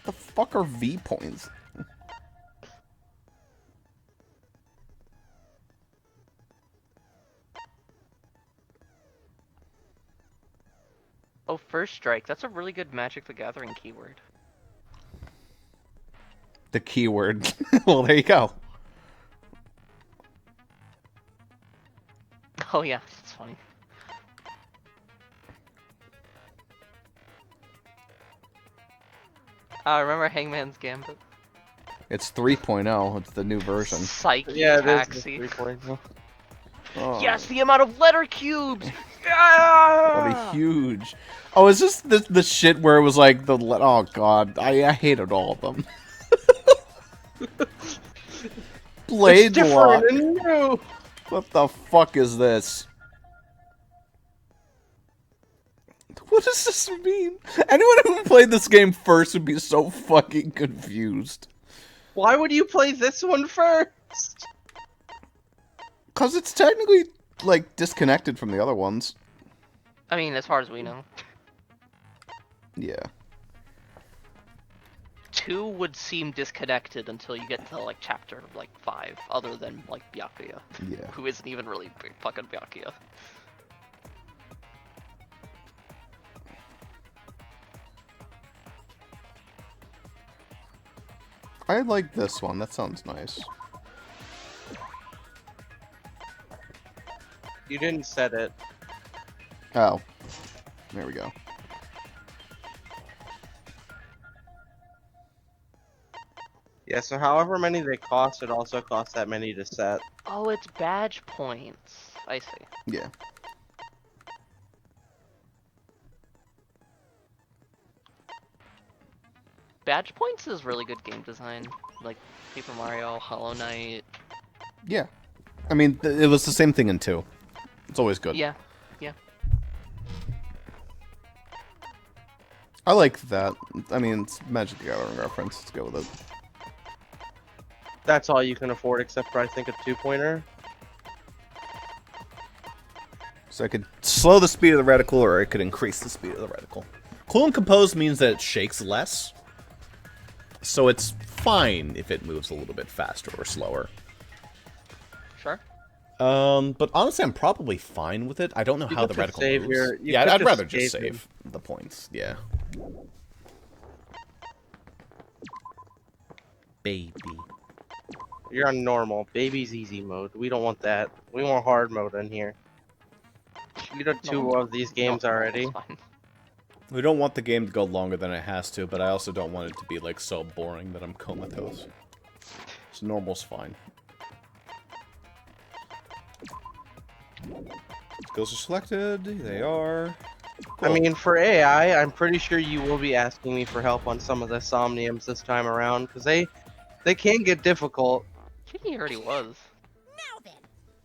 The fuck are V points? Oh, First Strike. That's a really good Magic the Gathering keyword. The keyword. Well, there you go. Oh yeah, that's funny. Remember Hangman's Gambit? It's 3.0. It's the new version. Psyche Yeah, it is Taxi. the 3.0. Oh, Yes, the amount of letter cubes! what Yeah! a huge. Oh, is this the shit where it was like the. Oh, God. I hated all of them. Blade It's Lock. different and new. What the fuck is this? What does this mean? Anyone who played this game first would be so fucking confused. Why would you play this one first? Because it's technically, like, disconnected from the other ones. I mean, as far as we know. Yeah. 2 would seem disconnected until you get to, like, chapter, like, 5, other than, like, Byakuya. Yeah. Who isn't even really big fucking Byakuya. I like this one. That sounds nice. You didn't set it. Oh. There we go. Yeah, so however many they cost, it also costs that many to set. Oh, it's badge points. I see. Yeah. Badge points is really good game design. Like Paper Mario, Hollow Knight. Yeah. I mean, it was the same thing in 2. It's always good. Yeah, yeah. I like that. I mean, it's Magic the Gathering reference. Let's go with it. That's all you can afford except for, I think, a 2-pointer. So I could slow the speed of the reticle, or I could increase the speed of the reticle. Cool and Compose means that it shakes less. So it's fine if it moves a little bit faster or slower. Sure. But honestly, I'm probably fine with it. I don't know how the could reticle save moves. your- you Yeah, could I'd just rather just save save the points. Yeah. Baby. You're on normal. Baby's easy mode. We don't want that. We want hard mode in here. We did 2 of these games already. It's fine. We don't want the game to go longer than it has to, but I also don't want it to be like so boring that I'm comatose. So normal's fine. Skills are selected. They are. I mean, for AI, I'm pretty sure you will be asking me for help on some of the Somniums this time around, because they can get difficult. I think he already was. Now then,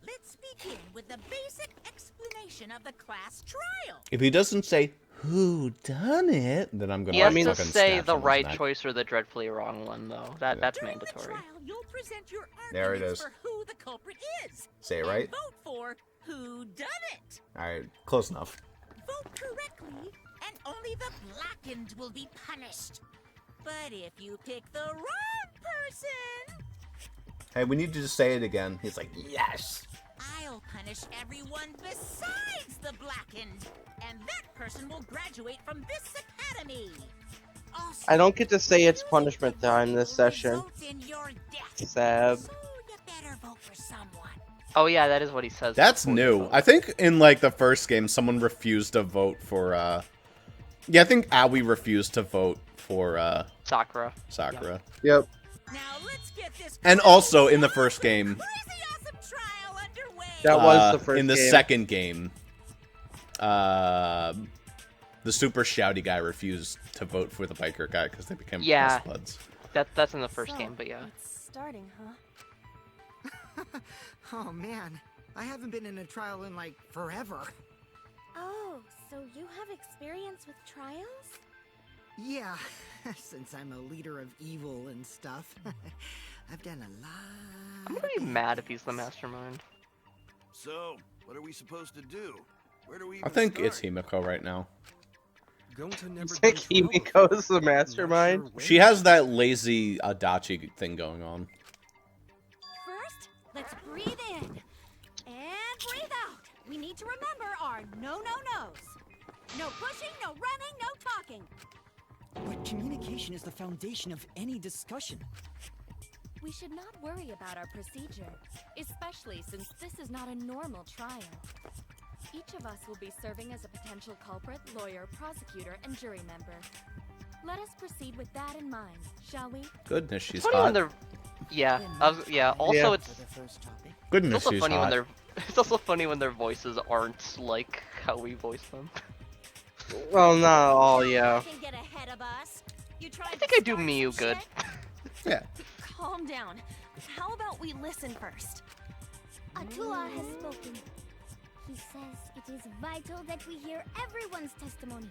let's begin with the basic explanation of the class trial. If he doesn't say who done it, then I'm gonna. He has like, to fucking say snap the someone's right neck. choice or the dreadfully wrong one, though. That's During mandatory. the trial, you'll present your There it arguments is. for who the culprit is. Say it and right. vote for who done it. All right, close enough. Vote correctly, and only the blackened will be punished. But if you pick the wrong person, Hey, we need you to say it again. He's like, yes. I'll punish everyone besides the blackened, and that person will graduate from this academy. Also, I don't get to say it's punishment time this session. result in your death. Sad. So you better vote for someone. Oh yeah, that is what he says. That's before you new. vote. I think in like the first game, someone refused to vote for. Yeah, I think Aoi refused to vote for Sakura. Sakura. Yep. Now let's get this. And also in the first game, crazy awesome trial underway. That was the first in the game. second game, the super shouty guy refused to vote for the biker guy because they became Yeah. best buds. That's in the first So, game, but yeah. It's starting, huh? Oh man, I haven't been in a trial in like forever. Oh, so you have experience with trials? Yeah, since I'm a leader of evil and stuff, I've done a lot. I'm gonna be mad if he's the mastermind. So, what are we supposed to do? Where do we I even think start? it's Himiko right now. Gonta never Think goes wrong with Himiko her. is the Not sure mastermind? where She has that lazy Adachi thing going on. First, let's breathe in. And breathe out. We need to remember our no-no-nos. No pushing, no running, no talking. But communication is the foundation of any discussion. We should not worry about our procedure, especially since this is not a normal trial. Each of us will be serving as a potential culprit, lawyer, prosecutor, and jury member. Let us proceed with that in mind, shall we? Goodness, she's It's funny when hot. they're. Yeah, yeah. Also, Yeah. it's For the first topic. Goodness, also she's funny when hot. they're. It's also funny when their voices aren't like how we voice them. Well, not all, yeah. Can get ahead of us. You I think I do Miyu good. Yeah. Calm down. How about we listen first? Atula has spoken. He says it is vital that we hear everyone's testimony.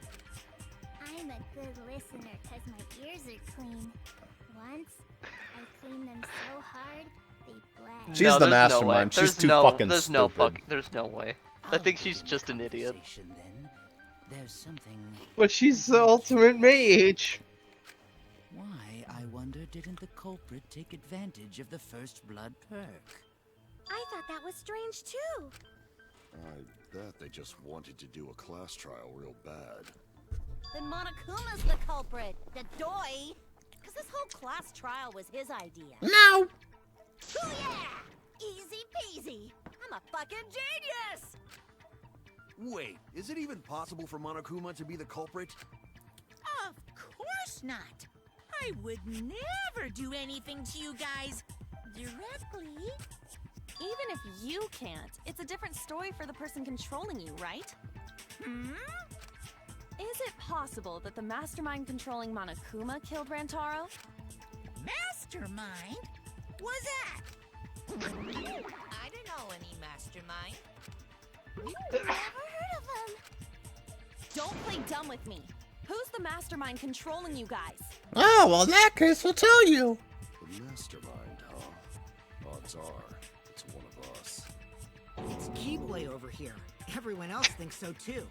I'm a good listener because my ears are clean. Once, I cleaned them so hard, they bled. She's No, the there's no way. mastermind. She's There's too no, fucking there's no stupid. There's no way. I think she's just an idiot. Then. There's something. But she's the ultimate mage. Why, I wonder, didn't the culprit take advantage of the first blood perk? I thought that was strange too. I bet they just wanted to do a class trial real bad. Then Monokuma's the culprit, the doi. Because this whole class trial was his idea. No! Ooh yeah! Easy peasy. I'm a fucking genius! Wait, is it even possible for Monokuma to be the culprit? Of course not. I would never do anything to you guys directly. Even if you can't, it's a different story for the person controlling you, right? Hmm? Is it possible that the mastermind controlling Monokuma killed Rantaro? Mastermind? Was that? I don't know any mastermind. Never heard of him. Don't play dumb with me. Who's the mastermind controlling you guys? Oh, well, in that case, we'll tell you. The mastermind, huh? Odds are, it's one of us. It's Keyblade over here. Everyone else thinks so too.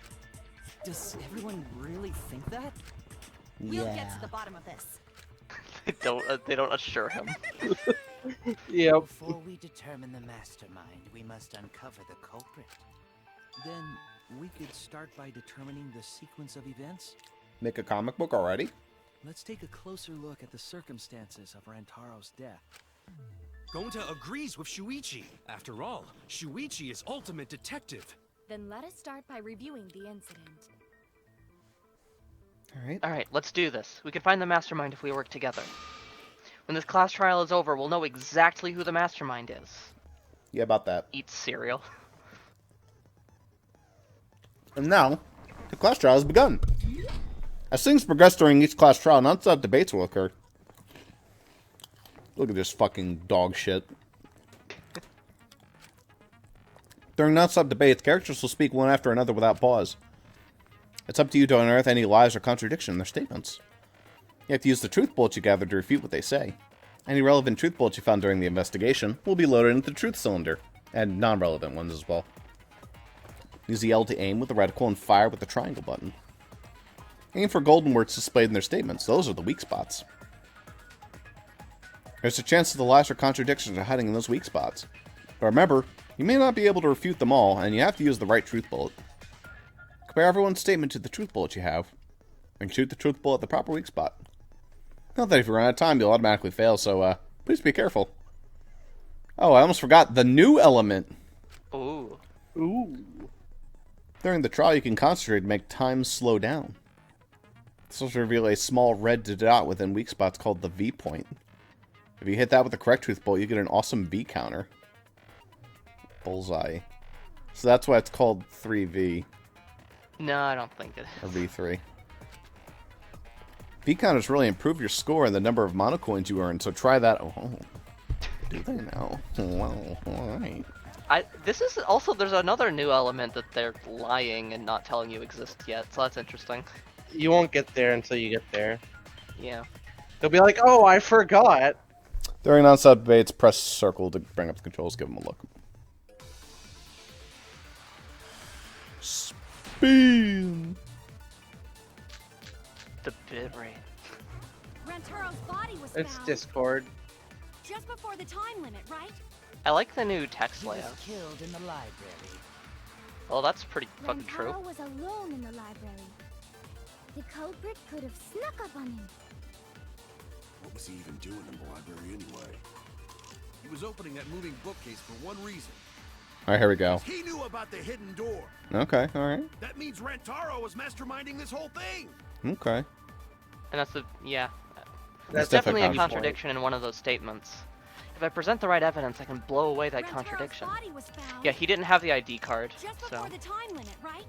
Does everyone really think that? We'll get to the bottom of this. They don't assure him. Yep. Before we determine the mastermind, we must uncover the culprit. Then we could start by determining the sequence of events. Make a comic book already? Let's take a closer look at the circumstances of Rantaro's death. Gonta agrees with Shuichi. After all, Shuichi is ultimate detective. Then let us start by reviewing the incident. Alright. Alright, let's do this. We can find the mastermind if we work together. When this class trial is over, we'll know exactly who the mastermind is. Yeah, about that. Eat cereal. And now, the class trial has begun. As things progress during each class trial, non-stop debates will occur. Look at this fucking dog shit. During non-stop debates, characters will speak one after another without pause. It's up to you to unearth any lies or contradiction in their statements. You have to use the truth bullets you gathered to refute what they say. Any relevant truth bullets you found during the investigation will be loaded into the truth cylinder, and non-relevant ones as well. Use the L to aim with the reticle and fire with the triangle button. Aim for golden words displayed in their statements. Those are the weak spots. There's a chance that the lies or contradictions are hiding in those weak spots. But remember, you may not be able to refute them all, and you have to use the right truth bullet. Compare everyone's statement to the truth bullet you have, and shoot the truth bullet at the proper weak spot. Note that if you run out of time, you'll automatically fail, so please be careful. Oh, I almost forgot the new element. Ooh. Ooh. During the trial, you can concentrate to make time slow down. This will reveal a small red dot within weak spots called the V point. If you hit that with the correct truth bullet, you get an awesome V counter. Bullseye. So that's why it's called 3V, No, I don't think it or is. V3. V counters really improve your score and the number of mono coins you earn, so try that. Oh, do they now? Well, alright. This is also, there's another new element that they're lying and not telling you exists yet, so that's interesting. You won't get there until you get there. Yeah. They'll be like, oh, I forgot. During non-stop debates, press circle to bring up the controls, give them a look. Speed! the bitrate. Rantaro's body was It's found Discord. just before the time limit, right? I like the new text He was layout. killed in the library. Well, that's pretty fucking true. Rantaro was alone in the library. The culprit could have snuck up on him. What was he even doing in the library anyway? He was opening that moving bookcase for one reason. Alright, here we go. He knew about the hidden door. Okay, alright. That means Rantaro was masterminding this whole thing. Okay. And that's the yeah. That's That's definitely a definitely contradiction in one of those statements. If I present the right evidence, I can blow away that Rantaro's contradiction. body was found Yeah, he didn't have the ID card, just so before the time limit, right?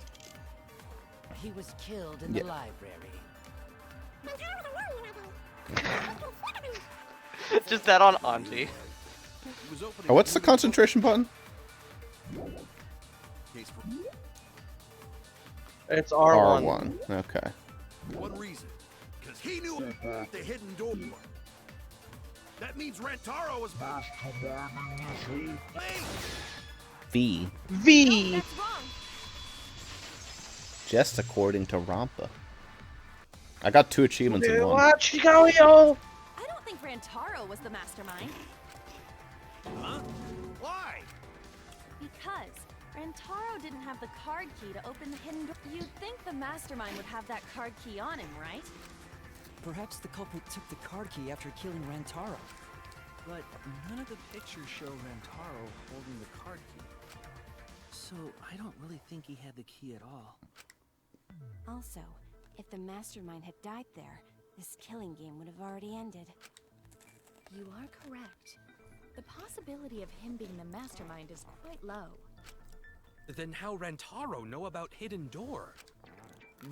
He was killed in Yeah. the library. just that on Anji. He was opening Oh, what's the that moving concentration button? bookcase for It's R1. R1. Okay. one reason. Because he knew about the hidden door. That means Rantaro was masterminding. V. V. That's wrong. Just according to Rampa. I got 2 achievements in one. Watch go, yo. I don't think Rantaro was the mastermind. Huh? Why? Because Rantaro didn't have the card key to open the hidden door. You'd think the mastermind would have that card key on him, right? Perhaps the culprit took the card key after killing Rantaro. But none of the pictures show Rantaro holding the card key. So I don't really think he had the key at all. Also, if the mastermind had died there, this killing game would have already ended. You are correct. The possibility of him being the mastermind is quite low. Then how Rantaro know about hidden door?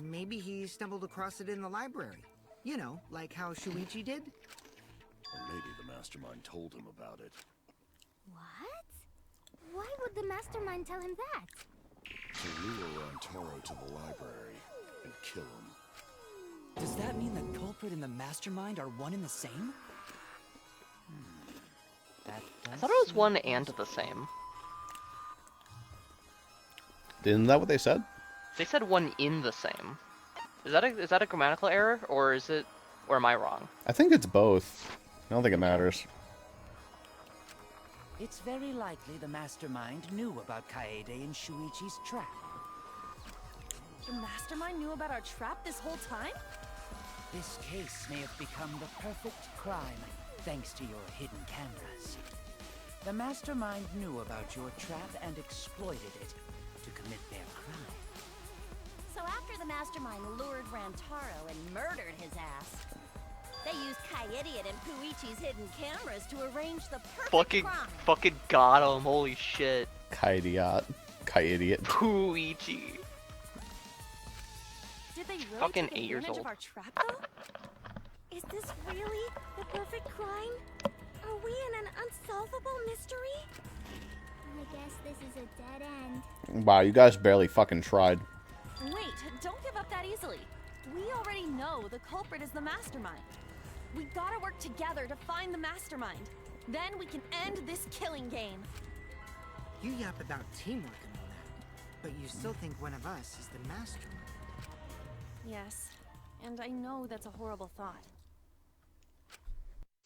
Maybe he stumbled across it in the library. You know, like how Shuichi did? Or maybe the mastermind told him about it. What? Why would the mastermind tell him that? To lure Rantaro to the library and kill him. Does that mean the culprit and the mastermind are one and the same? I thought it was one and the same. Isn't that what they said? They said one in the same. Is that a grammatical error, or is it, or am I wrong? I think it's both. I don't think it matters. It's very likely the mastermind knew about Kaede and Shuichi's trap. The mastermind knew about our trap this whole time? This case may have become the perfect crime thanks to your hidden cameras. The mastermind knew about your trap and exploited it to commit their crime. So after the mastermind lured Rantaro and murdered his ass, they used Kaidiot and Puichi's hidden cameras to arrange the perfect crime. Fucking got him, holy shit. Kaidiot. Kaidiot. Puichi. Did they really Fucking take 8 years advantage old. of our trap, though? Is this really the perfect crime? Are we in an unsolvable mystery? I guess this is a dead end. Wow, you guys barely fucking tried. Wait, don't give up that easily. We already know the culprit is the mastermind. We gotta work together to find the mastermind. Then we can end this killing game. You yap about teamwork and all that, but you still think one of us is the mastermind. Yes, and I know that's a horrible thought.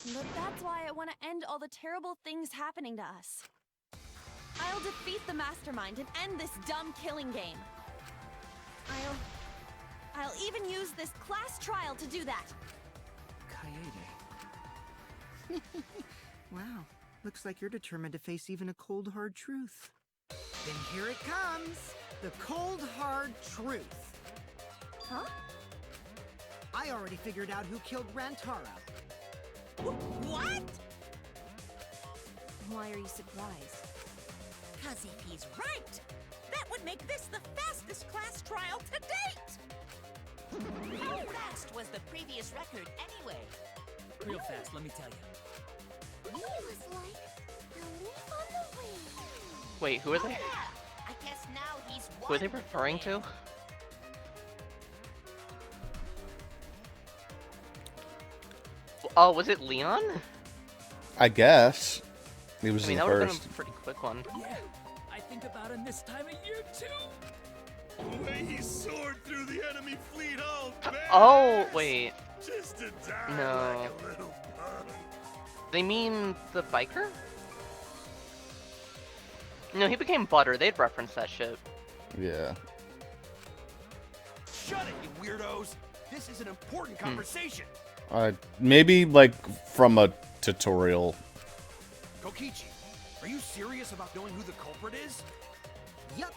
But that's why I want to end all the terrible things happening to us. I'll defeat the mastermind and end this dumb killing game. I'll even use this class trial to do that. Kaede. Wow, looks like you're determined to face even a cold, hard truth. Then here it comes, the cold, hard truth. Huh? I already figured out who killed Rantaro. What? Why are you surprised? Because if he's right, that would make this the fastest class trial to date! How fast was the previous record anyway? Real fast, let me tell you. He was like a leaf on the wind. Wait, who are they? I guess now he's Who are they referring to? Oh, was it Leon? I guess. He was I mean, the that would have been first. a pretty quick one. Yeah, I think about him this time of year too. The way he soared through the enemy fleet all Oh, wait. just to die No. like a little bug. They mean the biker? No, he became Butter. They'd reference that shit. Yeah. Shut it, you weirdos! This is an important conversation. Maybe like from a tutorial. Kokichi, are you serious about knowing who the culprit is? Yup.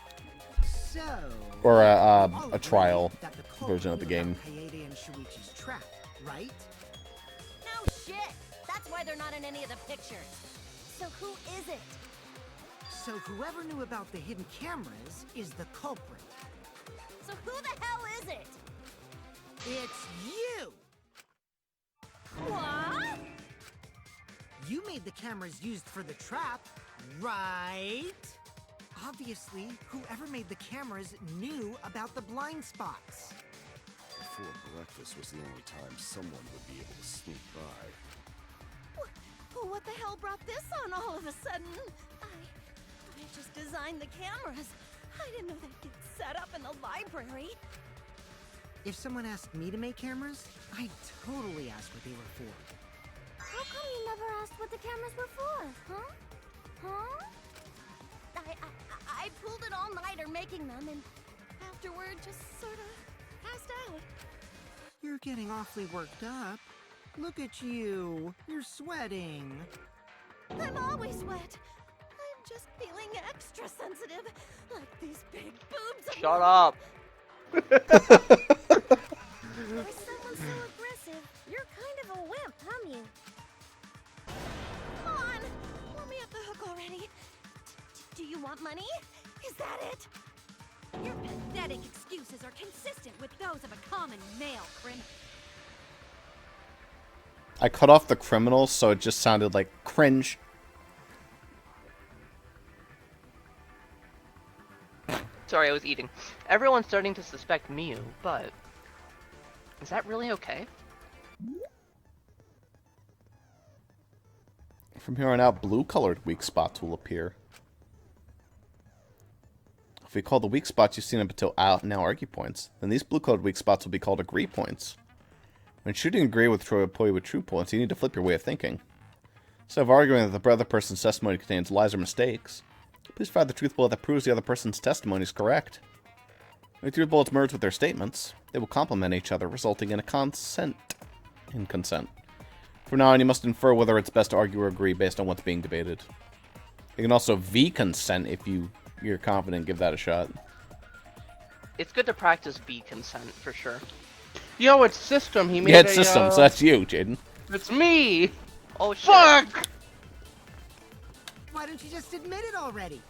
So. Or a all trial agree that the culprit version of the knew game. about Kaede and Shuichi's trap, right? No shit! That's why they're not in any of the pictures. So who is it? So whoever knew about the hidden cameras is the culprit. So who the hell is it? It's you! What? You made the cameras used for the trap, right? Obviously, whoever made the cameras knew about the blind spots. Before breakfast was the only time someone would be able to sneak by. What the hell brought this on all of a sudden? I just designed the cameras. I didn't know they'd get set up in the library. If someone asked me to make cameras, I'd totally ask what they were for. How come you never asked what the cameras were for, huh? Huh? I pulled it all nighter making them, and afterward just sort of passed out. You're getting awfully worked up. Look at you. You're sweating. I'm always wet. I'm just feeling extra sensitive, like these big boobs of Shut mine. up. For someone so aggressive, you're kind of a wimp, huh, Mew? Come on, let me off the hook already. Do you want money? Is that it? Your pathetic excuses are consistent with those of a common male criminal. I cut off the criminal, so it just sounded like cringe. Sorry, I was eating. Everyone's starting to suspect Miu, but is that really okay? From here on out, blue-colored weak spots will appear. If we call the weak spots you've seen up until now argue points, then these blue-colored weak spots will be called agree points. When shooting agree with Troyopoi with true points, you need to flip your way of thinking. Instead of arguing that the other person's testimony contains lies or mistakes, please find the truth bullet that proves the other person's testimony is correct. When the truth bullets merge with their statements, they will complement each other, resulting in a consent. From now on, you must infer whether it's best to argue or agree based on what's being debated. You can also V-consent if you're confident. Give that a shot. It's good to practice B consent for sure. Yo, it's System. He made Yeah, it's Systems. That's you, Jaden. It's me. Oh shit. Fuck! Why don't you just admit it already?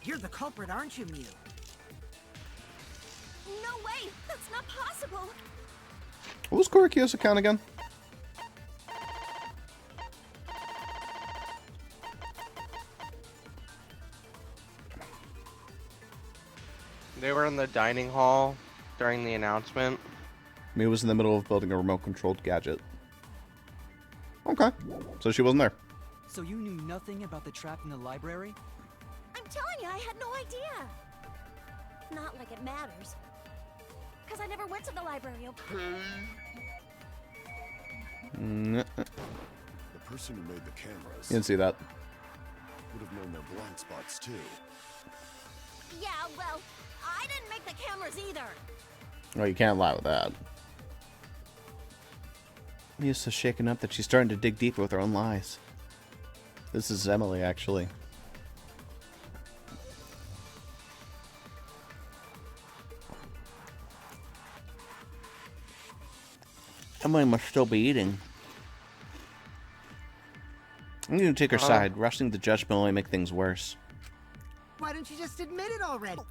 You're the culprit, aren't you, Mew? No way! That's not possible! What was Korikyo's account again? They were in the dining hall during the announcement. Mew was in the middle of building a remote-controlled gadget. Okay. So she wasn't there. So you knew nothing about the trap in the library? I'm telling you, I had no idea. Not like it matters. Because I never went to the library, okay? Mm-mm. The person who made the cameras You didn't see that. would have known their blind spots too. Yeah, well, I didn't make the cameras either. Oh, you can't lie with that. Mew's so shaken up that she's starting to dig deeper with her own lies. This is Emily, actually. Emily must still be eating. I'm going to take her side. Rushing the judgment will only make things worse. Why don't you just admit it already?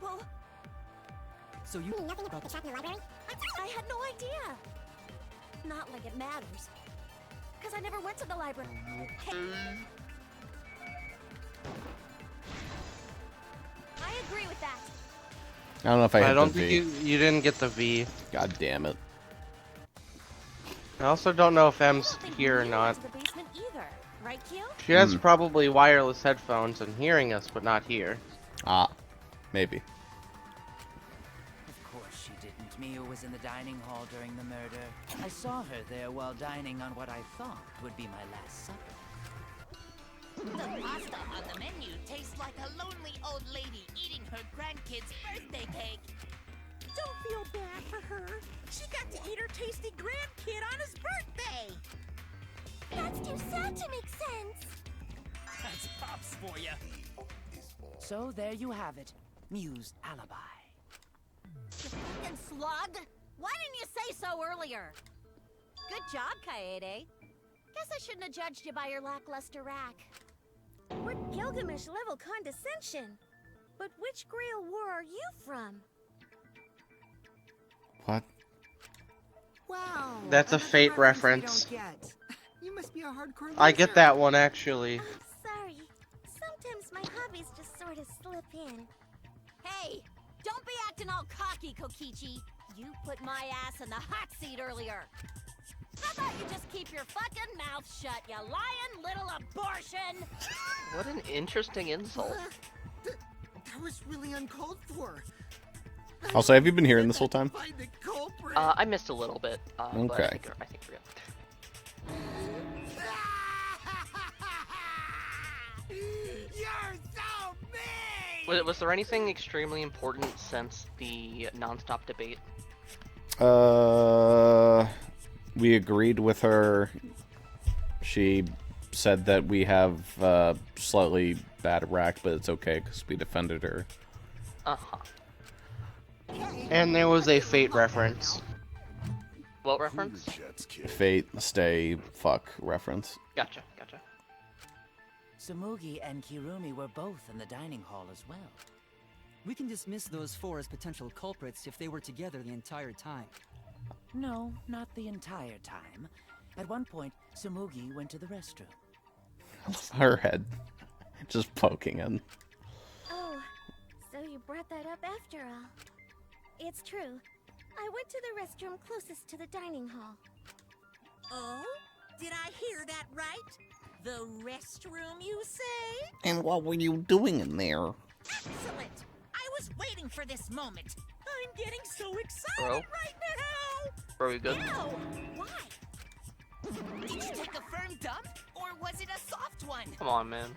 Well, So you knew nothing about the trap in the library? I had no idea. Not like it matters. Because I never went to the library. I agree with that. I don't know if I hit I don't the think V. you didn't get the V. God damn it. I also don't know if M's I don't think here or you not. went to the basement either, right, Kyo? She has probably wireless headphones and hearing us, but not here. Ah, maybe. Of course she didn't. Miu was in the dining hall during the murder. I saw her there while dining on what I thought would be my last supper. The pasta on the menu tastes like a lonely old lady eating her grandkid's birthday cake. Don't feel bad for her. She got to eat her tasty grandkid on his birthday. That's too sad to make sense. That's Pops for you. So there you have it. Miu's alibi. You fucking slug! Why didn't you say so earlier? Good job, Kaede. Guess I shouldn't have judged you by your lackluster rack. What Gilgamesh-level condescension? But which Grail war are you from? What? Wow. That's a Fate reference. You don't get. You must be a hardcore loser. I get that one, actually. Sorry. Sometimes my hobbies just sort of slip in. Hey! Don't be acting all cocky, Kokichi! You put my ass in the hot seat earlier! How about you just keep your fucking mouth shut, you lying little abortion! What an interesting insult. That was really uncalled for. Also, have you been hearing this whole time? Find the culprit. I missed a little bit. But Okay. I think we're good. You're so mean! Was there anything extremely important since the non-stop debate? We agreed with her. She said that we have slightly bad rack, but it's okay because we defended her. Uh-huh. And there was a Fate reference. What reference? Fate, stay, fuck reference. Gotcha. Tsumugi and Kirumi were both in the dining hall as well. We can dismiss those four as potential culprits if they were together the entire time. No, not the entire time. At one point, Tsumugi went to the restroom. Her head just poking in. Oh, so you brought that up after all. It's true. I went to the restroom closest to the dining hall. Oh? Did I hear that right? The restroom, you say? And what were you doing in there? Excellent! I was waiting for this moment. I'm getting so excited Bro? right now! Bro, you good? Ew! Why? Did you take a firm dump, or was it a soft one? Come on, man.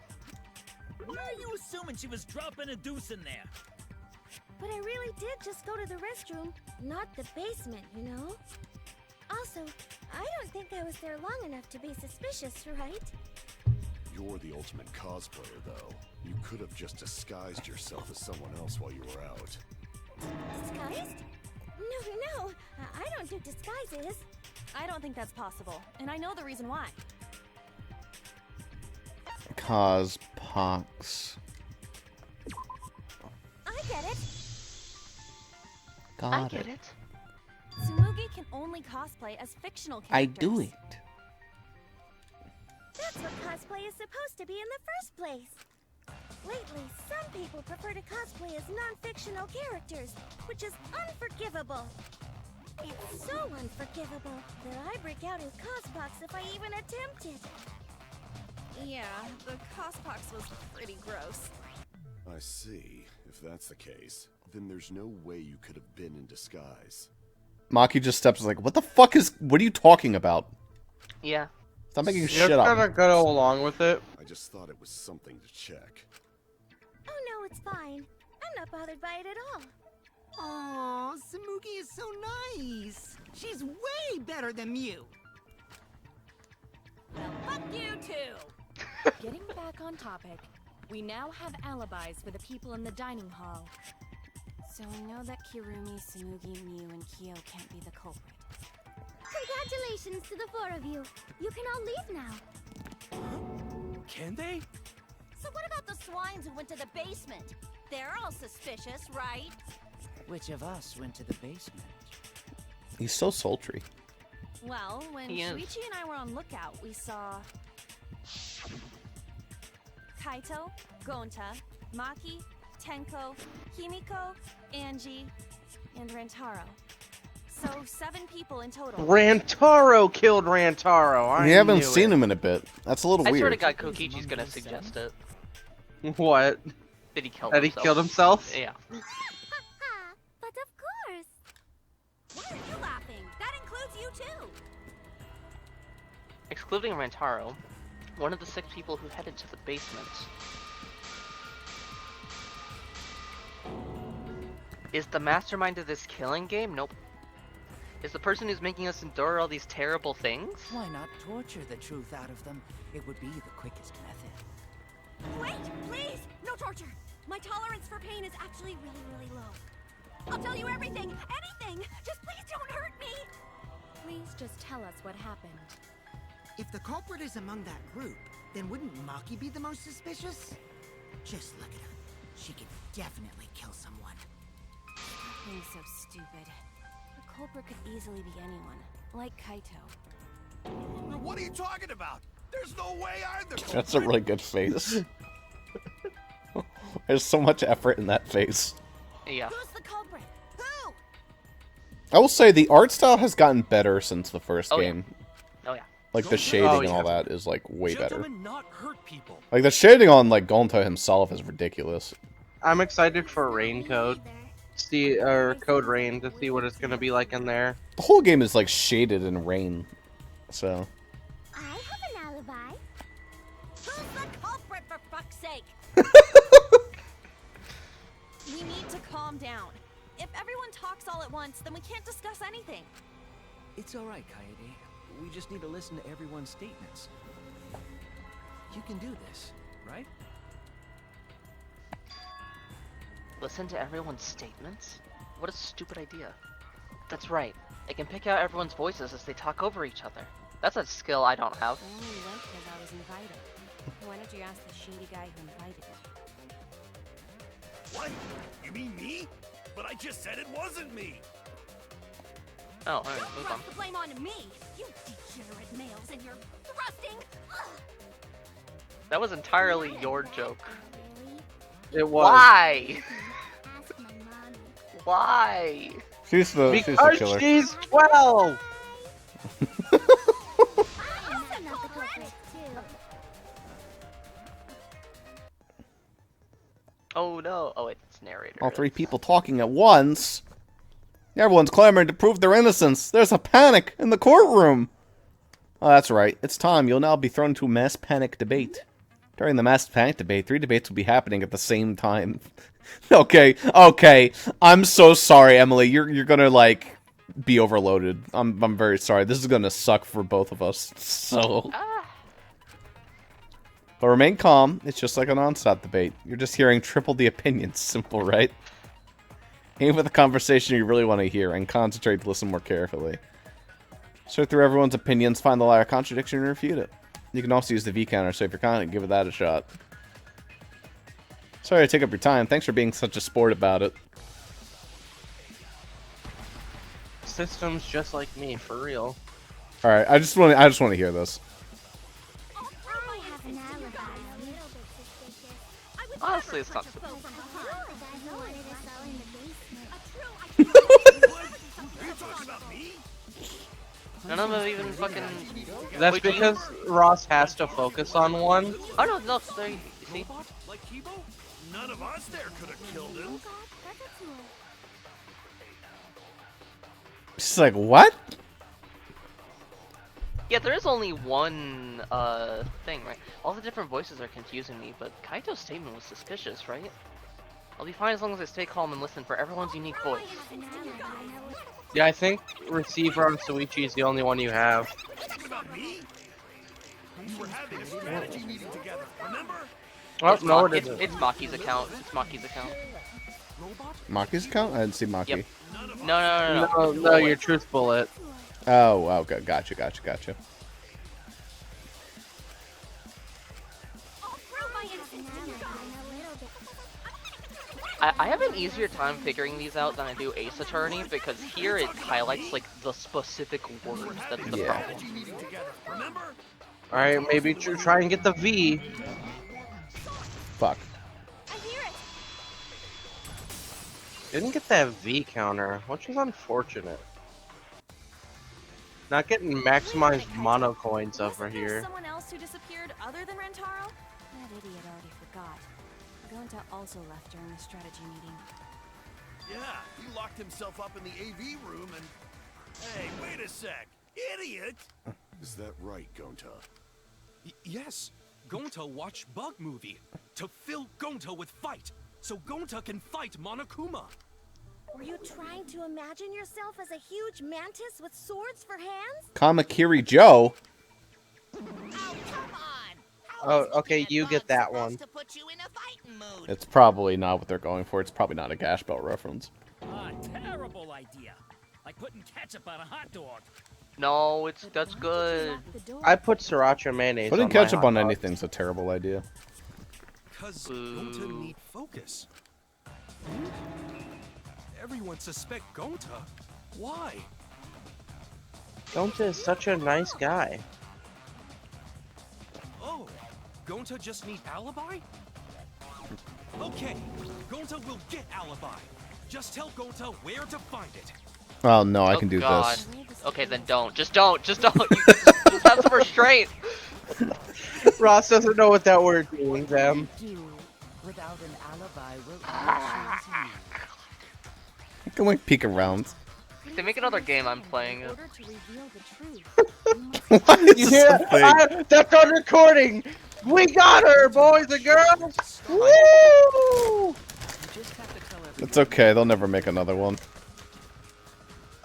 Why are you assuming she was dropping a deuce in there? But I really did just go to the restroom, not the basement, you know? Also, I don't think I was there long enough to be suspicious, right? You're the ultimate cosplayer, though. You could have just disguised yourself as someone else while you were out. Disguised? No, I don't do disguises. I don't think that's possible, and I know the reason why. Cause pox. I get it. Got I get it. Tsumugi can only cosplay as fictional characters. I do it. That's what cosplay is supposed to be in the first place. Lately, some people prefer to cosplay as non-fictional characters, which is unforgivable. It's so unforgivable that I break out in Cospox if I even attempt it. Yeah, the Cospox was pretty gross. I see. If that's the case, then there's no way you could have been in disguise. Maki just steps like, what are you talking about? Yeah. Stop making You're shit up. gonna go along with it. I just thought it was something to check. Oh no, it's fine. I'm not bothered by it at all. Aw, Tsumugi is so nice. She's way better than Miu. Well, fuck you too! Getting back on topic, we now have alibis for the people in the dining hall. So we know that Kirumi, Tsumugi, Miu, and Kyo can't be the culprit. Congratulations to the four of you. You can all leave now. Can they? So what about the swines who went to the basement? They're all suspicious, right? Which of us went to the basement? He's so sultry. Well, when He is. Shuichi and I were on lookout, we saw Kaito, Gonta, Maki, Tenko, Himiko, Angie, and Rentaro. So 7 people in total. Rantaro killed Rantaro. I We haven't knew seen it. him in a bit. That's a little I swear to weird. God, Kokichi's gonna suggest it. What? That he killed That he himself. killed himself? Yeah. But of course. Why are you laughing? That includes you too. Excluding Rantaro, one of the 6 people who headed to the basement is the mastermind of this killing game? Nope. Is the person who's making us endure all these terrible things? Why not torture the truth out of them? It would be the quickest method. Wait, please, no torture. My tolerance for pain is actually really low. I'll tell you everything, anything. Just please don't hurt me. Please just tell us what happened. If the culprit is among that group, then wouldn't Maki be the most suspicious? Just look at her. She could definitely kill someone. Stop being so stupid. The culprit could easily be anyone, like Kaito. What are you talking about? There's no way I'm the culprit. That's a really good face. There's so much effort in that face. Yeah. Who's the culprit? Who? I will say the art style has gotten better since the first Oh, yeah. game. Oh yeah. Like the shading and all that is like way better. Gentlemen, not hurt people. Like the shading on like Gonta himself is ridiculous. I'm excited for Rain Code. See, or Code Rain to see what it's gonna be like in there. The whole game is like shaded in rain, so. I have an alibi. Who's the culprit, for fuck's sake? We need to calm down. If everyone talks all at once, then we can't discuss anything. It's all right, Kaede. We just need to listen to everyone's statements. You can do this, right? Listen to everyone's statements? What a stupid idea. That's right. I can pick out everyone's voices as they talk over each other. That's a skill I don't have. I only went because I was invited. Why don't you ask the shady guy who invited you? What? You mean me? But I just said it wasn't me. Oh, alright, Don't move on. thrust the blame on me, you degenerate males, and you're thrusting. Ugh. That was entirely your joke. It was. Why? Ask my mommy. Why? She's the Because killer. she's 12! I'm not the culprit, too. Oh no. Oh wait, it's narrator. All 3 people talking at once. Everyone's clamoring to prove their innocence. There's a panic in the courtroom. Oh, that's right. It's time. You'll now be thrown into a mass panic debate. During the mass panic debate, 3 debates will be happening at the same time. Okay. I'm so sorry, Emily. You're gonna like be overloaded. I'm very sorry. This is gonna suck for both of us. So. But remain calm. It's just like a non-stop debate. You're just hearing triple the opinions. Simple, right? Aim for the conversation you really want to hear, and concentrate to listen more carefully. Sort through everyone's opinions, find the lie or contradiction, and refute it. You can also use the V counter, so if you're confident, give that a shot. Sorry to take up your time. Thanks for being such a sport about it. Systems just like me, for real. All right, I just want to hear this. I have an alibi. A little bit suspicious. I would Honestly, never it's not touch a suspicious. foe from behind. The guy who wanted us all in the basement. Are you talking about me? None of them even fucking. That's Wait, you- because Ross has to focus on one. Oh no, no, there you see. Robot? Like Kibo? None of us there could have killed him. She's like, what? Yeah, there is only one thing, right? All the different voices are confusing me, but Kaito's statement was suspicious, right? I'll be fine as long as I stay calm and listen for everyone's unique voice. Yeah, I think Receiver on Suichi is the only one you have. Talking about me? We were having a strategy meeting together, remember? Oh, It's no, Maki- it isn't. It's Maki's account. It's Maki's account. Maki's account? I didn't see Maki. Yep. No. No, your truth bullet. Oh, okay. Gotcha. I have an easier time figuring these out than I do Ace Attorney because here it highlights like the specific words that's the problem. Alright, maybe try and get the V. Fuck. Didn't get that V counter, which is unfortunate. Not getting maximized Wait a minute, mono Kaito. coins over Wasn't there here. someone else who disappeared other than Rentaro? That idiot already forgot. Gonta also left during the strategy meeting. Yeah, he locked himself up in the AV room and... Hey, wait a sec! Idiot! Is that right, Gonta? Yes. Gonta watched Bug Movie to fill Gonta with fight, so Gonta can fight Monokuma. Were you trying to imagine yourself as a huge mantis with swords for hands? Kamakiri Joe? Oh, okay, you get that one. It's probably not what they're going for. It's probably not a Gash Belt reference. Ah, terrible idea. Like putting ketchup on a hot dog. No, that's good. I put sriracha mayonnaise Putting on ketchup my on hot dogs. anything's a terrible idea. Cause Gonta need focus. Everyone suspect Gonta. Why? Gonta is such a nice guy. Oh, Gonta just need alibi? Okay, Gonta will get alibi. Just tell Gonta where to find it. Oh no, I can do God. this. Okay, then don't. Just don't. Just don't. Just have some restraint. Ross doesn't know what that word means, them. Without an alibi, will I choose you? I can like peek around. If they make another game, I'm playing it. What is Yeah, this thing? that's on recording. We got her, boys and girls. Woo! It's okay, they'll never make another one.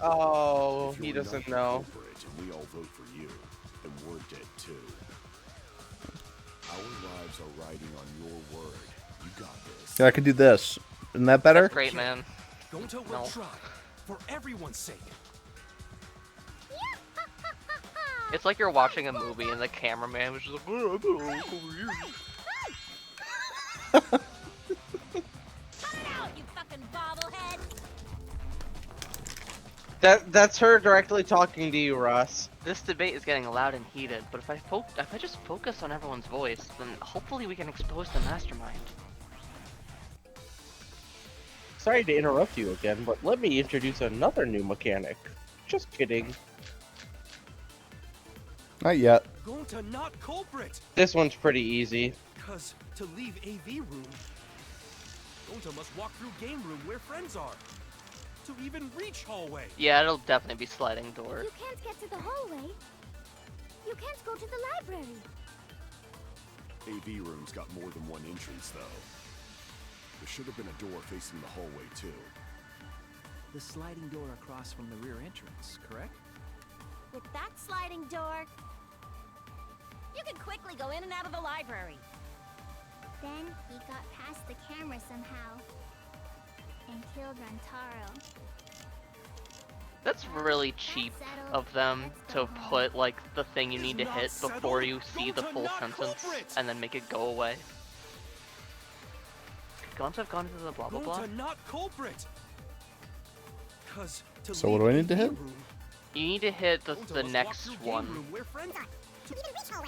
Oh, he doesn't know. And we all vote for you, and we're dead too. Our lives are riding on your word. You got this. Yeah, I can do this. Isn't that better? That's great, man. Gonta will try, for everyone's sake. It's like you're watching a movie and the cameraman was just like, oh, I'm gonna look over here. You fucking bobblehead! That's her directly talking to you, Ross. This debate is getting loud and heated, but if I just focus on everyone's voice, then hopefully we can expose the mastermind. Sorry to interrupt you again, but let me introduce another new mechanic. Just kidding. Not yet. Gonta not culprit. This one's pretty easy. Cause to leave AV room, Gonta must walk through game room where friends are. To even reach hallway. Yeah, it'll definitely be sliding door. You can't get to the hallway. You can't go to the library. AV room's got more than one entrance, though. There should have been a door facing the hallway, too. The sliding door across from the rear entrance, correct? With that sliding door, you can quickly go in and out of the library. Then he got past the camera somehow and killed Rentaro. That's really cheap of them to put like the thing you need to hit before you see the full sentence and then make it go away. Could Gonta have gone to the blah blah blah? Gonta not culprit. Cause to So what do I need to hit? You need to hit the next one. where friends are.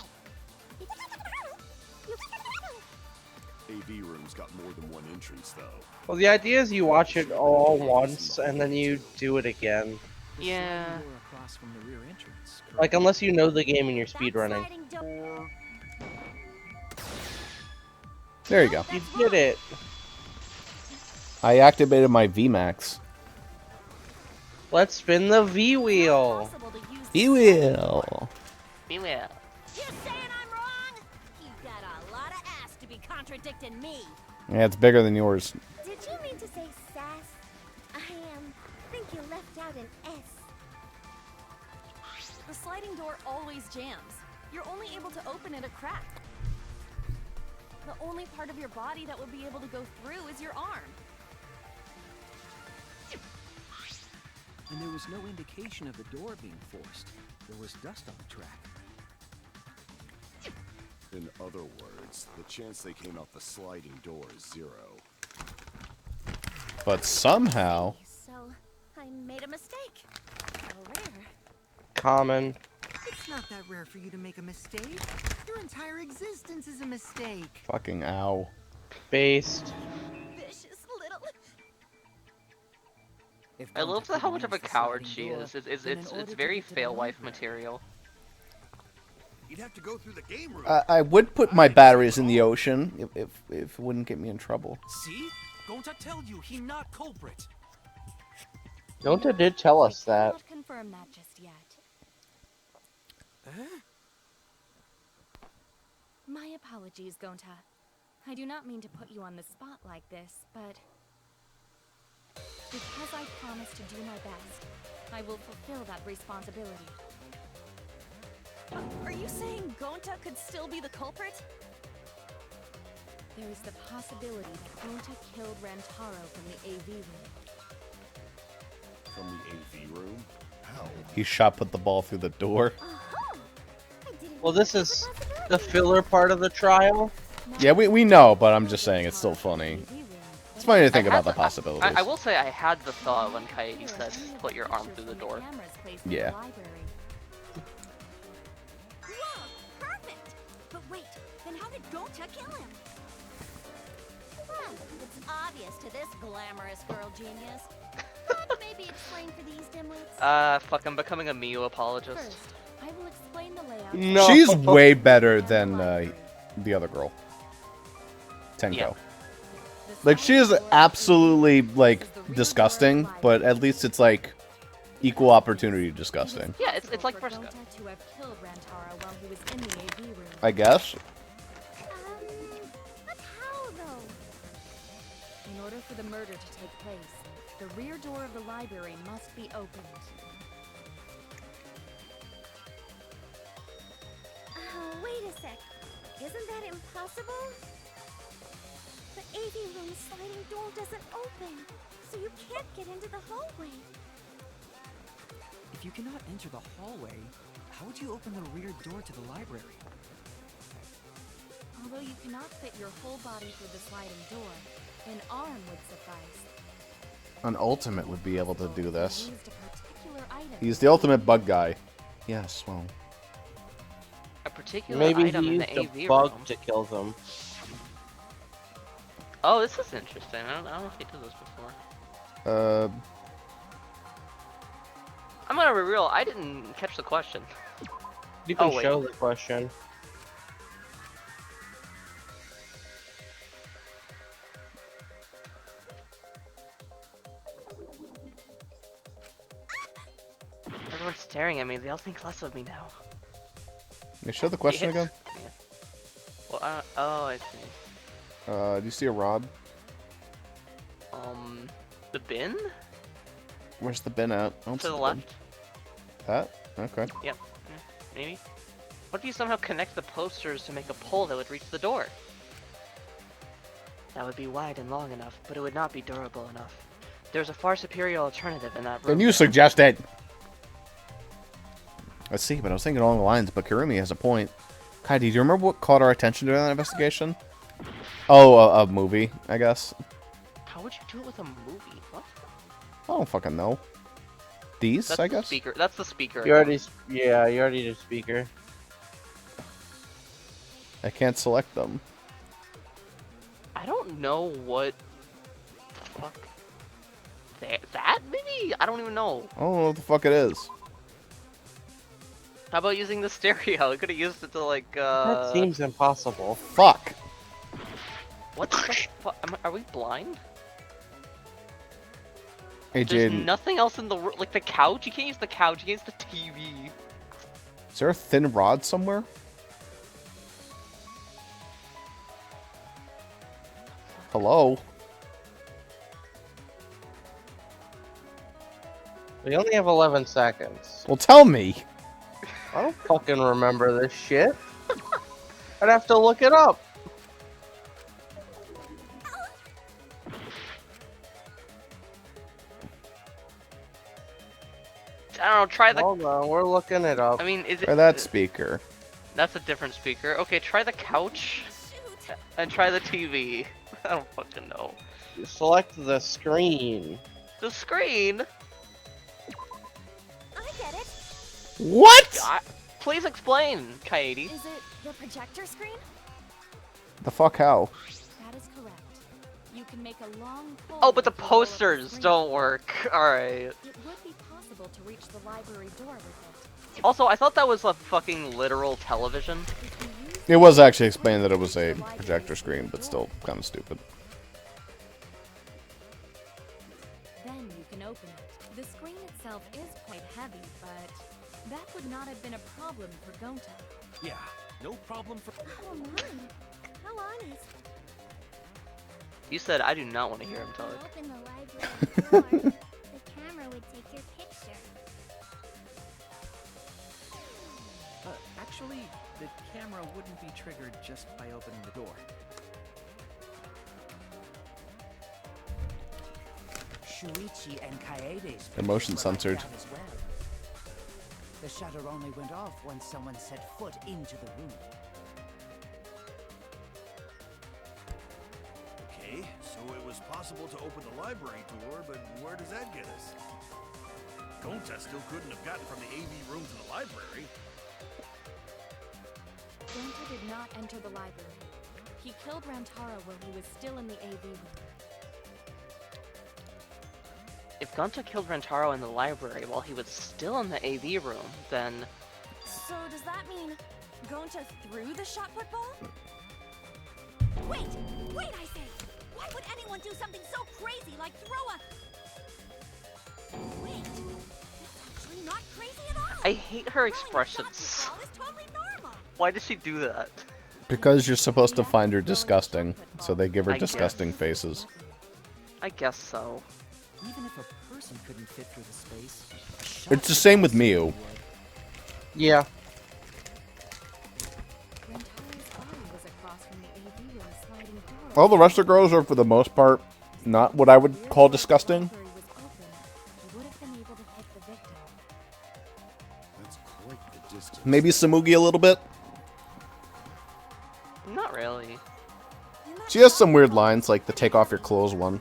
AV room's got more than one entrance, though. Well, the idea is you watch it all once and then you do it again. Yeah. Door across from the rear entrance, correct? Like, unless you know the game and you're speedrunning. There you go. You did it. I activated my VMAX. Let's spin the V wheel. V-wheel. Beware. You saying I'm wrong? You've got a lot of ass to be contradicting me. Yeah, it's bigger than yours. Did you mean to say sass? I think you left out an S. The sliding door always jams. You're only able to open it a crack. The only part of your body that would be able to go through is your arm. And there was no indication of the door being forced. There was dust on the track. In other words, the chance they came out the sliding door is 0. But somehow... So, I made a mistake. How rare. Common. It's not that rare for you to make a mistake. Your entire existence is a mistake. Fucking ow. Based. Vicious little... If I love Gonta how much of a couldn't use the coward sliding she door, is. It's then in order to very get to the fail wife library- material. You'd have to go through the game room. I would put my batteries in the ocean if it wouldn't get me in trouble. See? Gonta tell you he not culprit. Gonta did tell us I that. cannot confirm that just yet. My apologies, Gonta. I do not mean to put you on the spot like this, but because I promised to do my best, I will fulfill that responsibility. Are you saying Gonta could still be the culprit? There is the possibility that Gonta killed Rantaro from the AV room. From the AV room? How? He shot put the ball through the door. Well, this is the filler part of the trial. Yeah, we know, but I'm just saying it's still funny. It's funny to think about the possibilities. I will say I had the thought when Kaede said, "Put your arm through the door." Yeah. Whoa, perfect! But wait, then how did Gonta kill him? Well, it's obvious to this glamorous girl genius. Maybe explain for these dimwits. Fuck, I'm becoming a Miyu apologist. First, I will explain the layout. No. She's way better than the other girl, Tenko. Yeah. Like, she is absolutely, like, disgusting, but at least it's, like, equal opportunity disgusting. Yeah, it's like Fresco. Gonta to have killed Rantaro while he was in the AV room. I guess. But how, though? In order for the murder to take place, the rear door of the library must be opened. Wait a sec. Isn't that impossible? The AV room's sliding door doesn't open, so you can't get into the hallway. If you cannot enter the hallway, how would you open the rear door to the library? Although you cannot fit your whole body through the sliding door, an arm would suffice. An ultimate would be able to do this. Used a particular item. He's the ultimate bug guy. Yes, well. A particular Maybe item he in used the a AV bug room. to kill them. Oh, this is interesting. I don't know if he did this before. I'm gonna be real. I didn't catch the question. You can Oh, wait. show the question. Everyone's staring at me. They all think less of me now. Can you show the question again? Well, oh, I see. Do you see a rod? The bin? Where's the bin at? I don't To see the bin. left? That? Okay. Yep. Maybe. What if you somehow connect the posters to make a pole that would reach the door? That would be wide and long enough, but it would not be durable enough. There's a far superior alternative in that room. Then you suggest it. Let's see, but I was thinking along the lines, but Kirumi has a point. Kaede, do you remember what caught our attention during that investigation? Oh, a movie, I guess. How would you do it with a movie? What? I don't fucking know. These, That's I the guess? speaker. That's the speaker. You already, yeah, you already did speaker. I can't select them. I don't know what the fuck. That maybe? I don't even know. I don't know what the fuck it is. How about using the stereo? I could have used it to like. That seems impossible. Fuck. What the fuck? Are we blind? Hey, There's Jaden, nothing else in the room. Like the couch? You can't use the couch. You can use the TV. is there a thin rod somewhere? Hello? We only have 11 seconds. Well, tell me. I don't fucking remember this shit. I'd have to look it up. I don't know. Try the. Hold on, we're looking it up. I mean, is it? Or that speaker. That's a different speaker. Okay, try the couch. And try the TV. I don't fucking know. Select the screen. The screen. I get it. What? Please explain, Kaede. Is it the projector screen? The fuck how? That is correct. You can make a long pole Oh, but the with roll up posters screen. don't work. Alright. It would be possible to reach the library door with it. Also, I thought that was a fucking literal television. It was actually explained that it was a projector screen, but still kind of stupid. Then you can open it. The screen itself is quite heavy, but that would not have been a problem for Gonta. Yeah, no problem for. Oh my. How honest. You said I do not want to hear him talk. Open the library door. The camera would take your picture. Actually, the camera wouldn't be triggered just by opening the door. Shuichi and Kaede's Emotion pictures were like censored. that as well. The shutter only went off once someone set foot into the room. Okay, so it was possible to open the library door, but where does that get us? Gonta still couldn't have gotten from the AV room to the library. Gonta did not enter the library. He killed Rantaro while he was still in the AV room. If Gonta killed Rantaro in the library while he was still in the AV room, then... So does that mean Gonta threw the shot put ball? Wait! Wait, I say! Why would anyone do something so crazy like throw a... Wait! That's actually not crazy at all! I hate her expressions. Why did she do that? Because you're supposed to find her disgusting, so they give her I guess. disgusting faces. I guess so. Even if a person couldn't fit through the space, a shot It's the same with Miu. Yeah. Rantaro's body was across from the AV room sliding door. All the rest of the girls are, for the most part, not what I would call disgusting. The library was open. He would have been able to pick the victim. That's quite the distance. Maybe Samugi a little bit. Not really. She has some weird lines, like the take off your clothes one.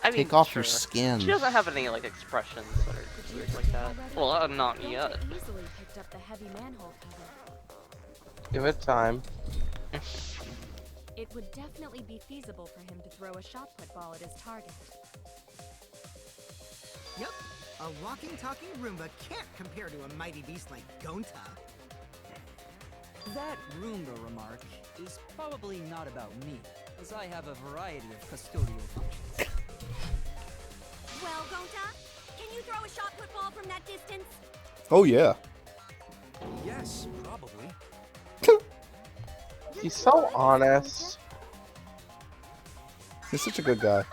I mean, Take off sure. your skin. She doesn't have any, like, expressions that are weird like that. Well, not Gonta yet. easily picked up the heavy manhole cover. Give it time. It would definitely be feasible for him to throw a shot put ball at his target. Yep, a walking, talking Roomba can't compare to a mighty beast like Gonta. that Roomba remark is probably not about me, as I have a variety of custodial functions. Well, Gonta, can you throw a shot put ball from that distance? Oh yeah. Yes, probably. He's so honest. He's such a good guy.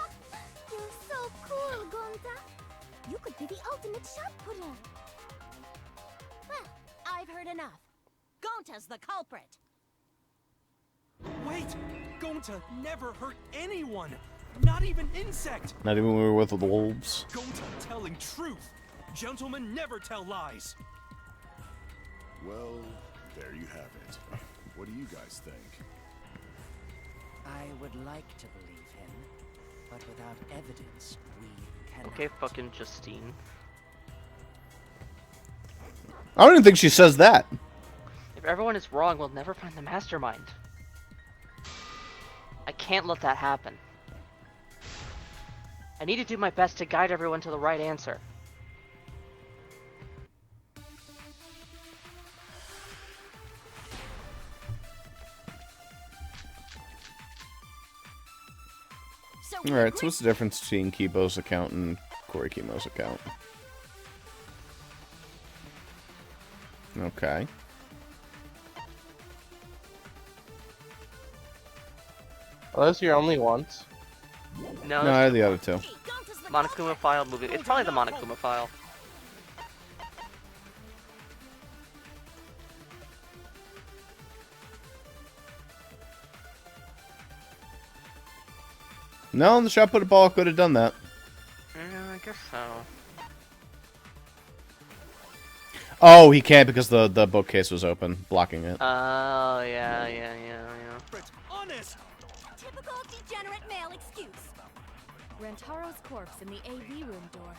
You're so cool, Gonta. You could be the ultimate shot putter. Well, I've heard enough. Gonta's the culprit. Wait! Gonta never hurt anyone! Not even insect! Not even when we were with the wolves. Gonta telling truth! Gentlemen never tell lies! Well, there you have it. What do you guys think? I would like to believe him, but without evidence, we cannot. Okay, fucking Justine. I don't even think she says that. If everyone is wrong, we'll never find the mastermind. I can't let that happen. I need to do my best to guide everyone to the right answer. Alright, so what's the difference between Kibo's account and Corey Kimo's account? Okay. Are those your only ones? No, No, I have the other two. Monokuma file movie. It's probably the Monokuma file. No, the shot put a ball could have done that. Yeah, I guess so. Oh, he can't because the bookcase was open, blocking it. Oh, yeah. Honest! Typical degenerate male excuse. Rantaro's corpse and the AV room door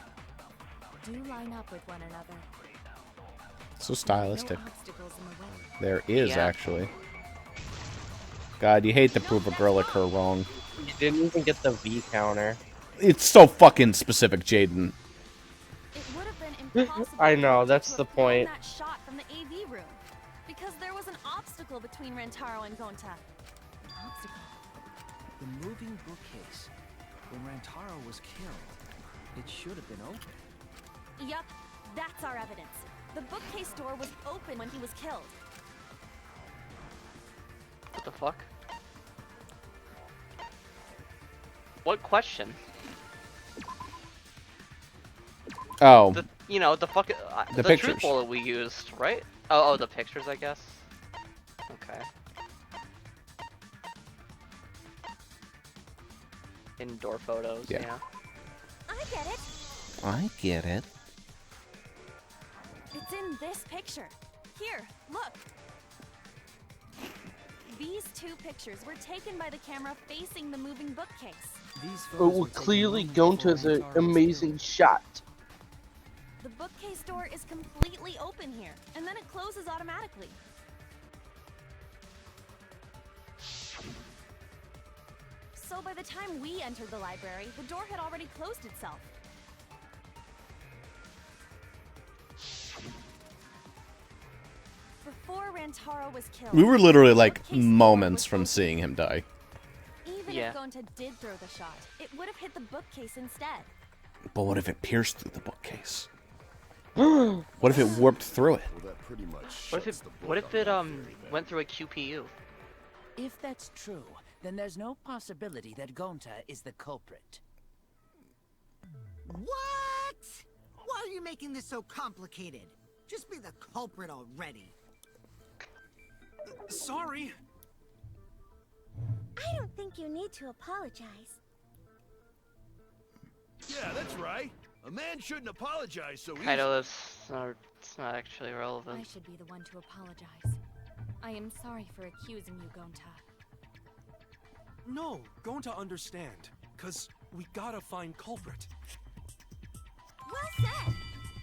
do line up with one another. So stylistic. No obstacles in the way. There is, Yeah. actually. God, you hate to prove a girl like her wrong. You didn't even get the V counter. It's so fucking specific, Jaden. It would have been impossible. I know, to that's have the blown point. That shot from the AV room, because there was an obstacle between Rantaro and Gonta. An obstacle. The moving bookcase. When Rantaro was killed, it should have been open. Yup, that's our evidence. The bookcase door was open when he was killed. What the fuck? What question? Oh. The, you know, the fucking The the pictures. truth bullet we used, right? Oh, the pictures, I guess. Okay. Indoor photos, Yeah. yeah. I get it. I get it. It's in this picture. Here, look. These two pictures were taken by the camera facing the moving bookcase. These Oh, clearly Gonta's an amazing shot. The bookcase door is completely open here, and then it closes automatically. So by the time we entered the library, the door had already closed itself. Before Rantaro was killed, We were literally the like bookcase door moments was from open. seeing him die. Even Yeah. if Gonta did throw the shot, it would have hit the bookcase instead. But what if it pierced through the bookcase? What if it warped through it? Well, that pretty much What if shuts it the book what if on it that theory, then. went through a QPU? If that's true, then there's no possibility that Gonta is the culprit. What? Why are you making this so complicated? Just be the culprit already. Sorry. I don't think you need to apologize. Yeah, that's right. A man shouldn't apologize so easily. I know it's not actually I relevant. should be the one to apologize. I am sorry for accusing you, Gonta. No, going to understand. Cause we gotta find culprit. Well said!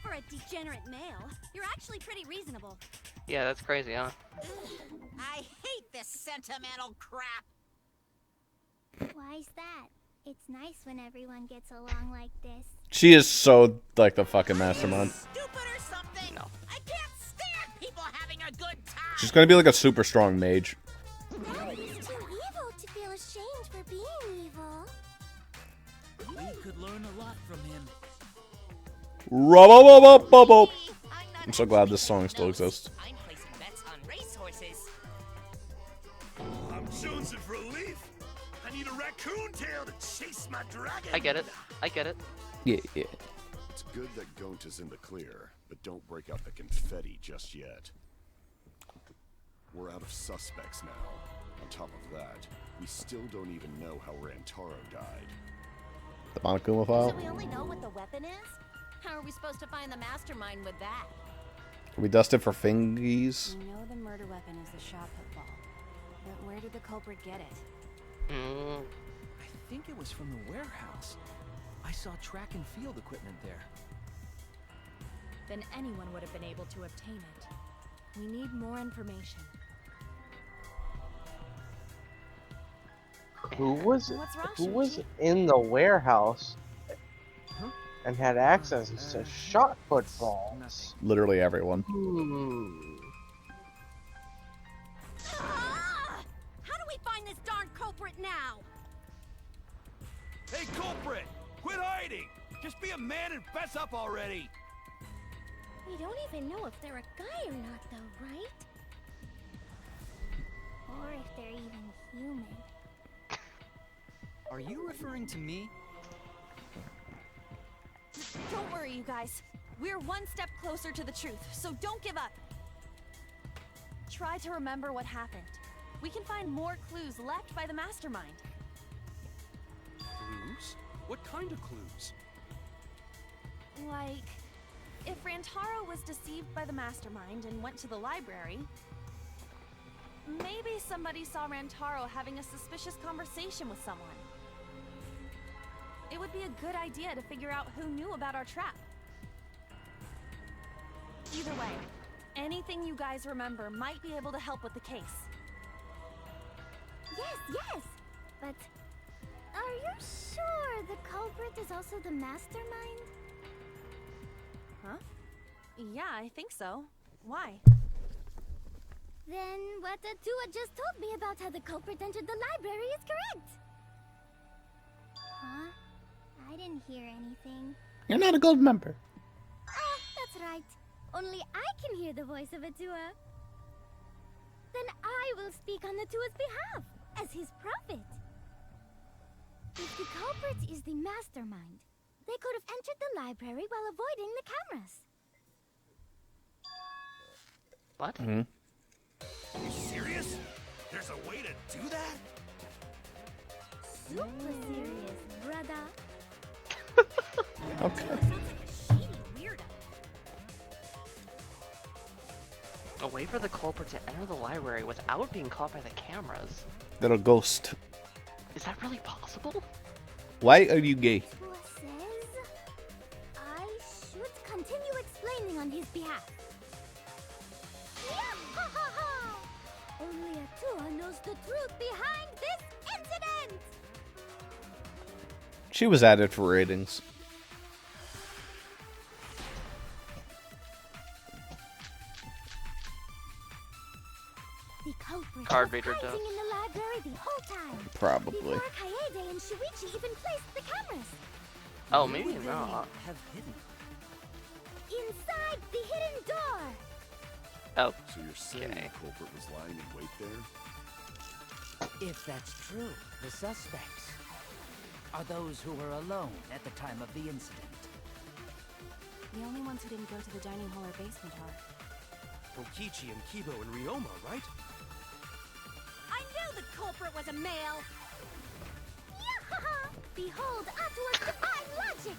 For a degenerate male, you're actually pretty reasonable. Yeah, that's crazy, huh? I hate this sentimental crap. Why's that? It's nice when everyone gets along like this. She is so like the fucking mastermind. Stupid or something? No. I can't stand people having a good time. She's gonna be like a super strong mage. He's too evil to feel ashamed for being evil. We could learn a lot from him. Rub-a-bub-bub-bub. I'm so glad this song still exists. I'm placing bets on racehorses. I'm jonesing for a leaf. I need a raccoon tail to chase my dragon. I get it. I get it. Yeah, yeah. It's good that Gonta's in the clear, but don't break out the confetti just yet. We're out of suspects now. On top of that, we still don't even know how Rantaro died. The Monokuma So file. we only know what the weapon is? How are we supposed to find the mastermind with that? Can we dust it for fingies? We know the murder weapon is the shot put ball. But where did the culprit get it? I think it was from the warehouse. I saw track and field equipment there. Then anyone would have been able to obtain it. We need more information. Who was What's wrong, who was Shuichi? in the warehouse and had access to shot put balls? Literally everyone. Ah! How do we find this darn culprit now? Hey, culprit! Quit hiding! Just be a man and fess up already! We don't even know if they're a guy or not, though, right? Or if they're even human. Are you referring to me? Don't worry, you guys. We're one step closer to the truth, so don't give up. Try to remember what happened. We can find more clues left by the mastermind. Clues? What kind of clues? Like, if Rantaro was deceived by the mastermind and went to the library, maybe somebody saw Rantaro having a suspicious conversation with someone. It would be a good idea to figure out who knew about our trap. Either way, anything you guys remember might be able to help with the case. Yes, yes! But Are you sure the culprit is also the mastermind? Huh? Yeah, I think so. Why? Then what Atua just told me about how the culprit entered the library is correct. Huh? I didn't hear anything. You're not a gold member. Oh, that's right. Only I can hear the voice of Atua. Then I will speak on Atua's behalf, as his prophet. If the culprit is the mastermind, they could have entered the library while avoiding the cameras. What? Hmm? Are you serious? There's a way to do that? Super serious, brother. Okay. A way for the culprit to enter the library without being caught by the cameras. Little ghost. Is that really possible? Why are you gay? Atua says I should continue explaining on his behalf. Yahahaha! Only Atua knows the truth behind this incident! She was added for ratings. The culprit Card was reader hiding does. in the library the whole time. Probably. Before Kaede and Shuichi even placed the cameras. Oh, Where maybe would they not. have hidden? Inside the hidden door. Oh. So you're saying the culprit was lying in wait there? If that's true, the suspects are those who were alone at the time of the incident. The only ones who didn't go to the dining hall or basement are Okichi and Kibo and Ryoma, right? I knew the culprit was a male. Yahaha! Behold Atua's divine logic.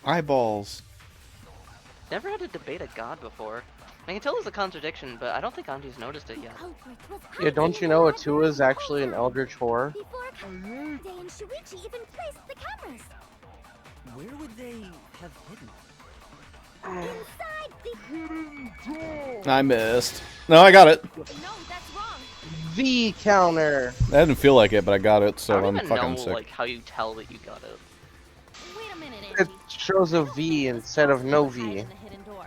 Eyeballs. Never had to debate a god before. I can tell there's a contradiction, but I don't think Anji's noticed it yet. Yeah, don't you know Atua is actually an eldritch horror? Before Kaede and Shuichi even placed the cameras. Where would they have hidden? Inside the hidden door. I missed. No, I got it. No, that's wrong. V counter. I didn't feel like it, but I got it, I so don't I'm even fucking know sick. like how you tell that you got it. Wait a minute, It shows a V instead of no V. in the hidden door.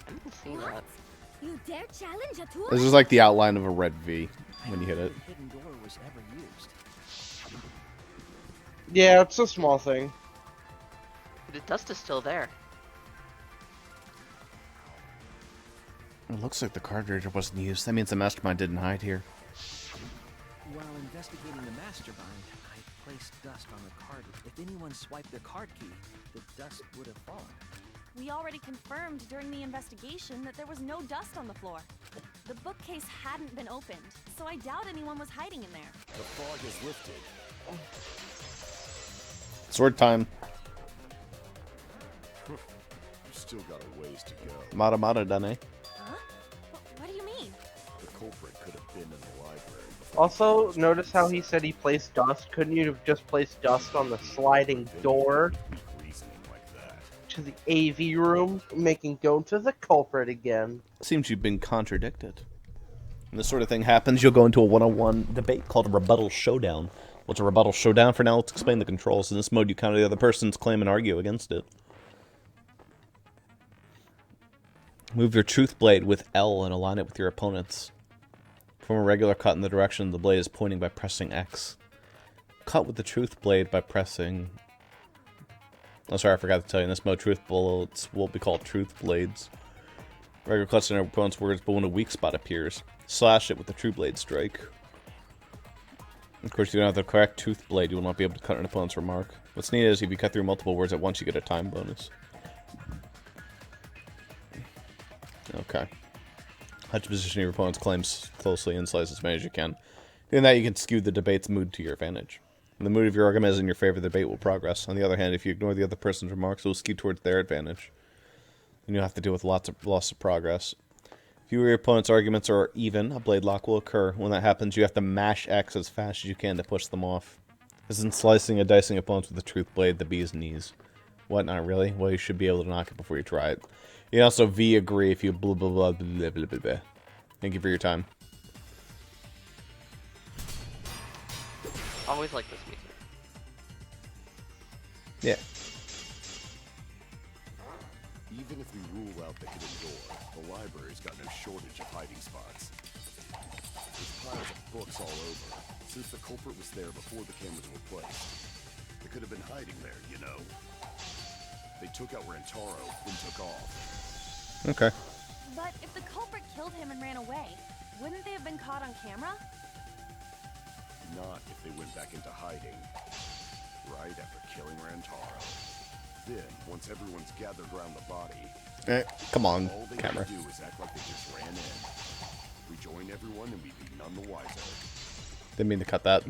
I didn't see that. You dare challenge Atua? This is like the outline of a red V when you hit it. The hidden door was ever used. Yeah, it's a small thing. The dust is still there. It looks like the card reader wasn't used. That means the mastermind didn't hide here. While investigating the mastermind, I placed dust on the card. If anyone swiped their card key, the dust would have fallen. We already confirmed during the investigation that there was no dust on the floor. The bookcase hadn't been opened, so I doubt anyone was hiding in there. The fog has lifted. Sword time. You've still got a ways to go. Mata Mata done, Huh? What do you mean? The culprit could have been in the library before. Also, notice how he said he placed dust. Couldn't you have just placed dust on the sliding door Reasoning like that. to the AV room, making go to the culprit again? Seems you've been contradicted. When this sort of thing happens, you'll go into a one-on-one debate called a rebuttal showdown. What's a rebuttal showdown? For now, let's explain the controls. In this mode, you counter the other person's claim and argue against it. Move your truth blade with L and align it with your opponent's. Form a regular cut in the direction the blade is pointing by pressing X. Cut with the truth blade by pressing... Oh, sorry, I forgot to tell you. In this mode, truth bullets will be called truth blades. Regular cuts in your opponent's words, but when a weak spot appears, slash it with the true blade strike. Of course, you don't have the correct tooth blade, you will not be able to cut an opponent's remark. What's neat is if you cut through multiple words at once, you get a time bonus. Okay. How to position your opponent's claims closely and slice as many as you can. Doing that, you can skew the debate's mood to your advantage. When the mood of your argument is in your favor, the debate will progress. On the other hand, if you ignore the other person's remarks, it will skew towards their advantage. And you'll have to deal with lots of loss of progress. If you or your opponent's arguments are even, a blade lock will occur. When that happens, you have to mash X as fast as you can to push them off. This isn't slicing and dicing opponents with the truth blade, the bee's knees. What, not really? Well, you should be able to knock it before you try it. You can also V agree if you blah blah blah blah blah blah blah. Thank you for your time. always like this music. Yeah. Even if we rule out the hidden door, the library's got no shortage of hiding spots. There's piles of books all over. Since the culprit was there before the cameras were placed, they could have been hiding there, you know. They took out Rantaro, then took off. Okay. But if the culprit killed him and ran away, wouldn't they have been caught on camera? Not if they went back into hiding. Right after killing Rantaro. Then, once everyone's gathered around the body, Come on, all they camera. gotta do is act like they just ran in. Rejoin everyone and we'd be none the wiser. Didn't mean to cut that.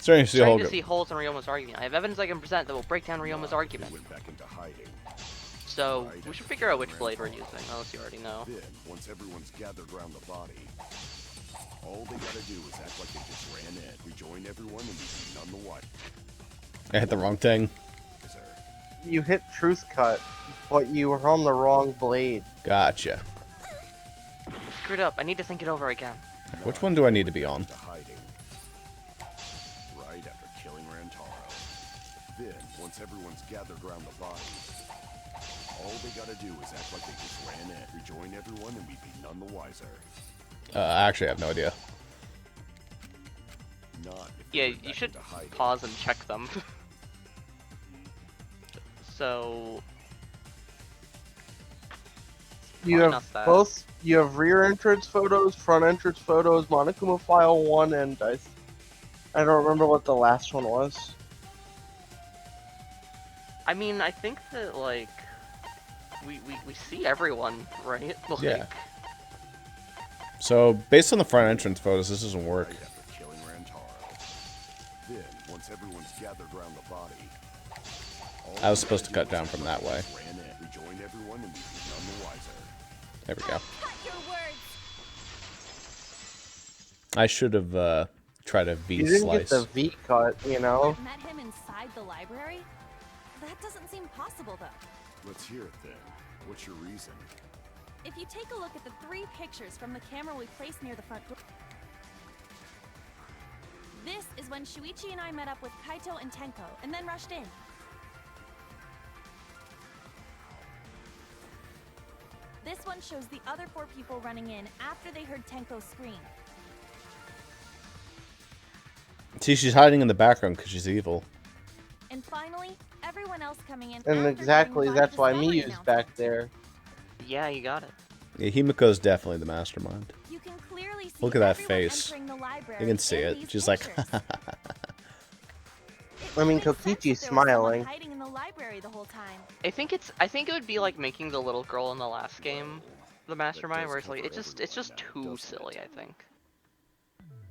Starting to see a Starting whole to see holes in Ryoma's argument. I have evidence I can present that will break down Ryoma's argument. Went back into hiding. So, we should figure out which blade we're using, unless you already know. Then, once everyone's gathered around the body, all they gotta do is act like they just ran in. Rejoin everyone and we'd be none the wiser. I hit the wrong thing. You hit Truth Cut, but you were on the wrong blade. Gotcha. Screwed up. I need to think it over again. Which one do I need to be on? Hiding. Right after killing Rantaro. Then, once everyone's gathered around the body, all they gotta do is act like they just ran in. Rejoin everyone and we'd be none the wiser. I actually have no idea. Not if Yeah, you should pause and check them. So... You Why have not that? both. You have rear entrance photos, front entrance photos, Monokuma File 1, and I don't remember what the last one was. I mean, I think that, like... We see everyone, right? Like, Yeah. So, based on the front entrance photos, this doesn't work. After killing Rantaro. Then, once everyone's gathered around the body, all I was they supposed to gotta cut do down is from act that like way. they ran in. Rejoin everyone and we'd be none the wiser. There we go. Cut your words. I should have tried a V You didn't slice. get the V cut, you know. Met him inside the library? That doesn't seem possible, though. Let's hear it then. What's your reason? If you take a look at the 3 pictures from the camera we placed near the front door... This is when Shuichi and I met up with Kaito and Tenko, and then rushed in. This one shows the other 4 people running in after they heard Tenko scream. See, she's hiding in the background because she's evil. And finally, everyone else coming in And after exactly hearing that's the why discovery Miyu's back there. Yeah, you got it. Yeah, Himiko's definitely the mastermind. You can clearly see Look at that everyone face. entering the library You can see in it. these She's like, pictures. I mean, Kokichi's smiling. Hiding in the library the whole time. I think it would be like making the little girl in the last game the mastermind, where it's like it's just too silly, I think.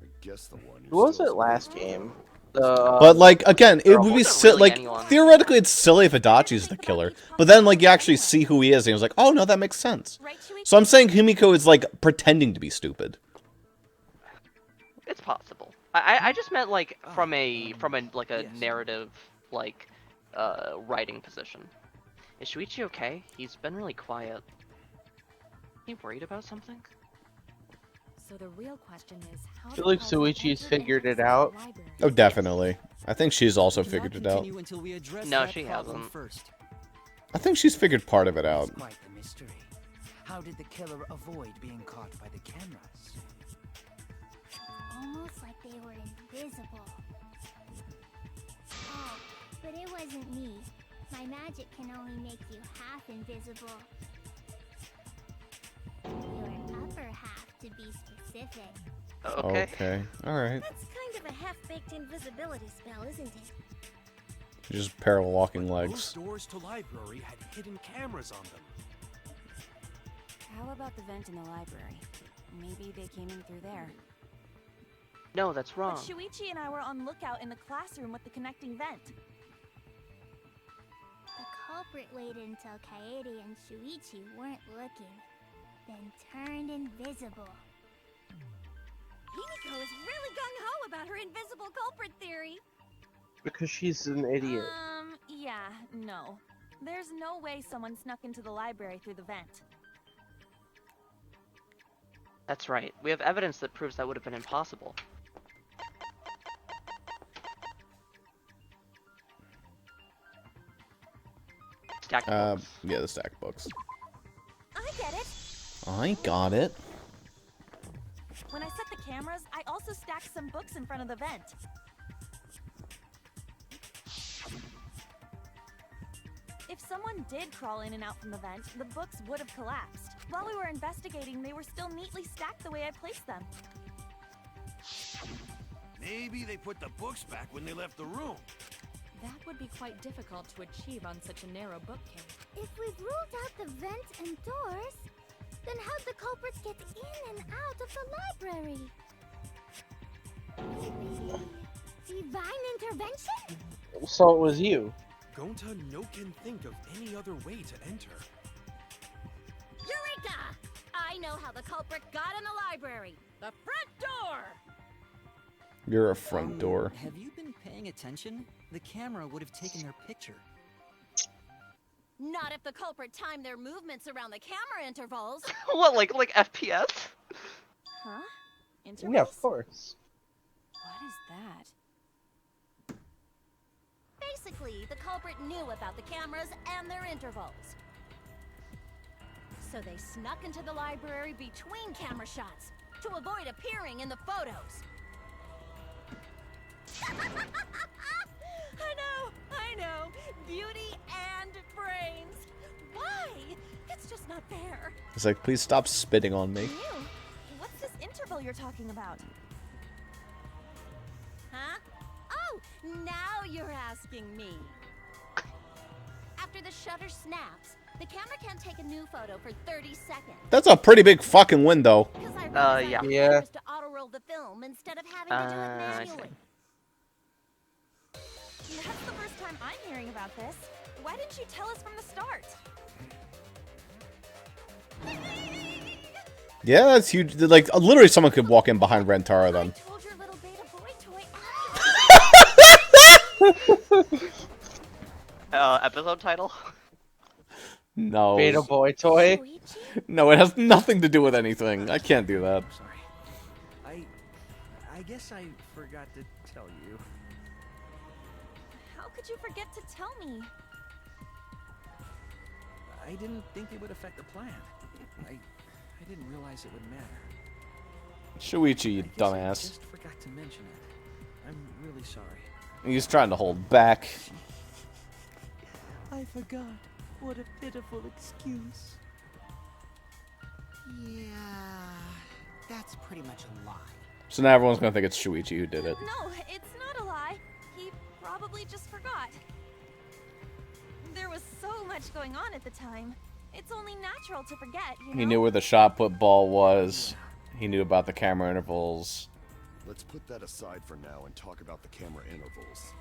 I guess the one Who was it last game? But like again, it would be really like anyone. theoretically it's silly if Adachi's the killer, but then like you actually see who he is, and he was like, oh no, that makes sense. So I'm saying Himiko is like pretending to be stupid. It's possible. I just meant like from a like a narrative like writing position. Is Shuichi okay? He's been really quiet. You worried about something? So the real question is, how I feel like Suichi's figured it out. Oh, definitely. I think she's also figured it out. Until we address No, that she problem hasn't. First. I think she's figured part of it out. It's quite the mystery. How did the killer avoid being caught by the cameras? Almost like they were invisible. Oh, but it wasn't me. My magic can only make you half invisible. Your upper half, to be specific. Okay. Alright. That's kind of a half-baked invisibility spell, isn't it? Just parallel walking Those legs. doors to library had hidden cameras on them. How about the vent in the library? Maybe they came in through there. No, that's But wrong. Shuichi and I were on lookout in the classroom with the connecting vent. The culprit waited until Kaede and Shuichi weren't looking, then turned invisible. Himiko is really gung-ho about her invisible culprit theory. Because she's an idiot. Yeah, no. There's no way someone snuck into the library through the vent. That's right. We have evidence that proves that would have been impossible. Stack books. Yeah, the stack books. I get it. I got it. When I set the cameras, I also stacked some books in front of the vent. If someone did crawl in and out from the vent, the books would have collapsed. While we were investigating, they were still neatly stacked the way I placed them. Maybe they put the books back when they left the room. That would be quite difficult to achieve on such a narrow bookcase. If we've ruled out the vent and doors, then how'd the culprits get in and out of the library? Maybe divine intervention? So it was you. Gonta no can think of any other way to enter. Eureka! I know how the culprit got in the library. The front door! You're a front door. Have you been paying attention? The camera would have taken their picture. Not if the culprit timed their movements around the camera intervals. What, like FPS? Huh? Yeah, of course. What is that? Basically, the culprit knew about the cameras and their intervals. So they snuck into the library between camera shots to avoid appearing in the photos. I know. Beauty and brains. Why? It's just not fair. It's like, please stop spitting on me. Ew. What's this interval you're talking about? Huh? Oh, now you're asking me. After the shutter snaps, the camera can't take a new photo for 30 seconds. That's a pretty big fucking window. Yeah. Yeah. To auto-roll the film instead of having to do it manually. That's the first time I'm hearing about this. Why didn't you tell us from the start? Yeah, that's huge. Like, literally someone could walk in behind Rentaro then. Told your little beta boy toy Episode title? No. Beta boy toy. No, it has nothing to do with anything. I can't do that. Sorry. I guess I forgot to tell you. How could you forget to tell me? I didn't think it would affect the plan. I didn't realize it would matter. Shuichi, you I guess I dumbass. just forgot to mention it. I'm really sorry. He's trying to hold back. I forgot. What a pitiful excuse. Yeah, that's pretty much a lie. So now everyone's gonna think it's Shuichi who did it. No, it's not a lie. He probably just forgot. There was so much going on at the time. It's only natural to forget, you know? He knew where the shot put ball was. He knew about the camera intervals. Let's put that aside for now and talk about the camera intervals.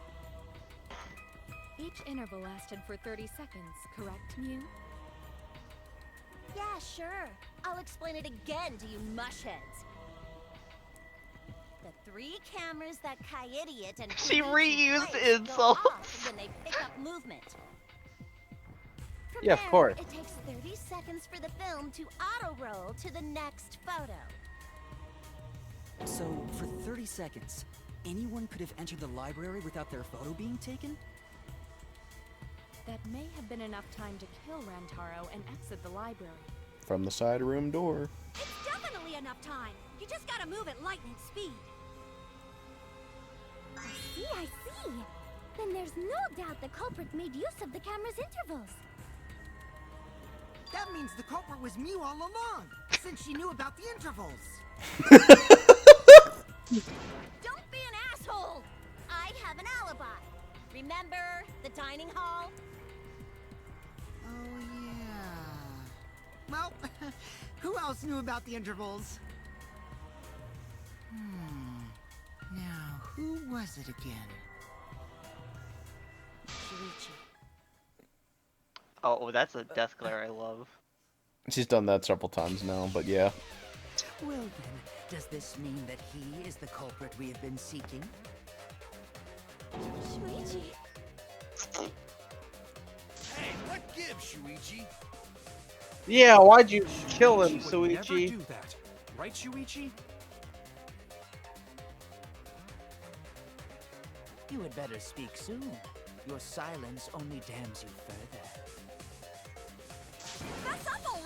Each interval lasted for 30 seconds, correct, Mew? Yeah, sure. I'll explain it again to you mushheads. The 3 cameras that Kai-Idiot and She Koichi reused place go insults. off when they pick up movement. From Yeah, of there, course. It takes 30 seconds for the film to auto-roll to the next photo. So, for 30 seconds, anyone could have entered the library without their photo being taken? That may have been enough time to kill Rantaro and exit the library. From the side room door. It's definitely enough time. You just gotta move at lightning speed. I see. Then there's no doubt the culprit made use of the camera's intervals. That means the culprit was Mew all along, since she knew about the intervals. Don't be an asshole! I have an alibi. Remember the dining hall? Oh, yeah. Well, who else knew about the intervals? Now, who was it again? Shuichi. Oh, that's a death glare I love. She's done that several times now, but yeah. Well then, does this mean that he is the culprit we have been seeking? Shuichi. Hey, what gives, Shuichi? Yeah, why'd you kill him, Shuichi would never Suichi? do that. Right, Shuichi? You had better speak soon. Your silence only damns you further.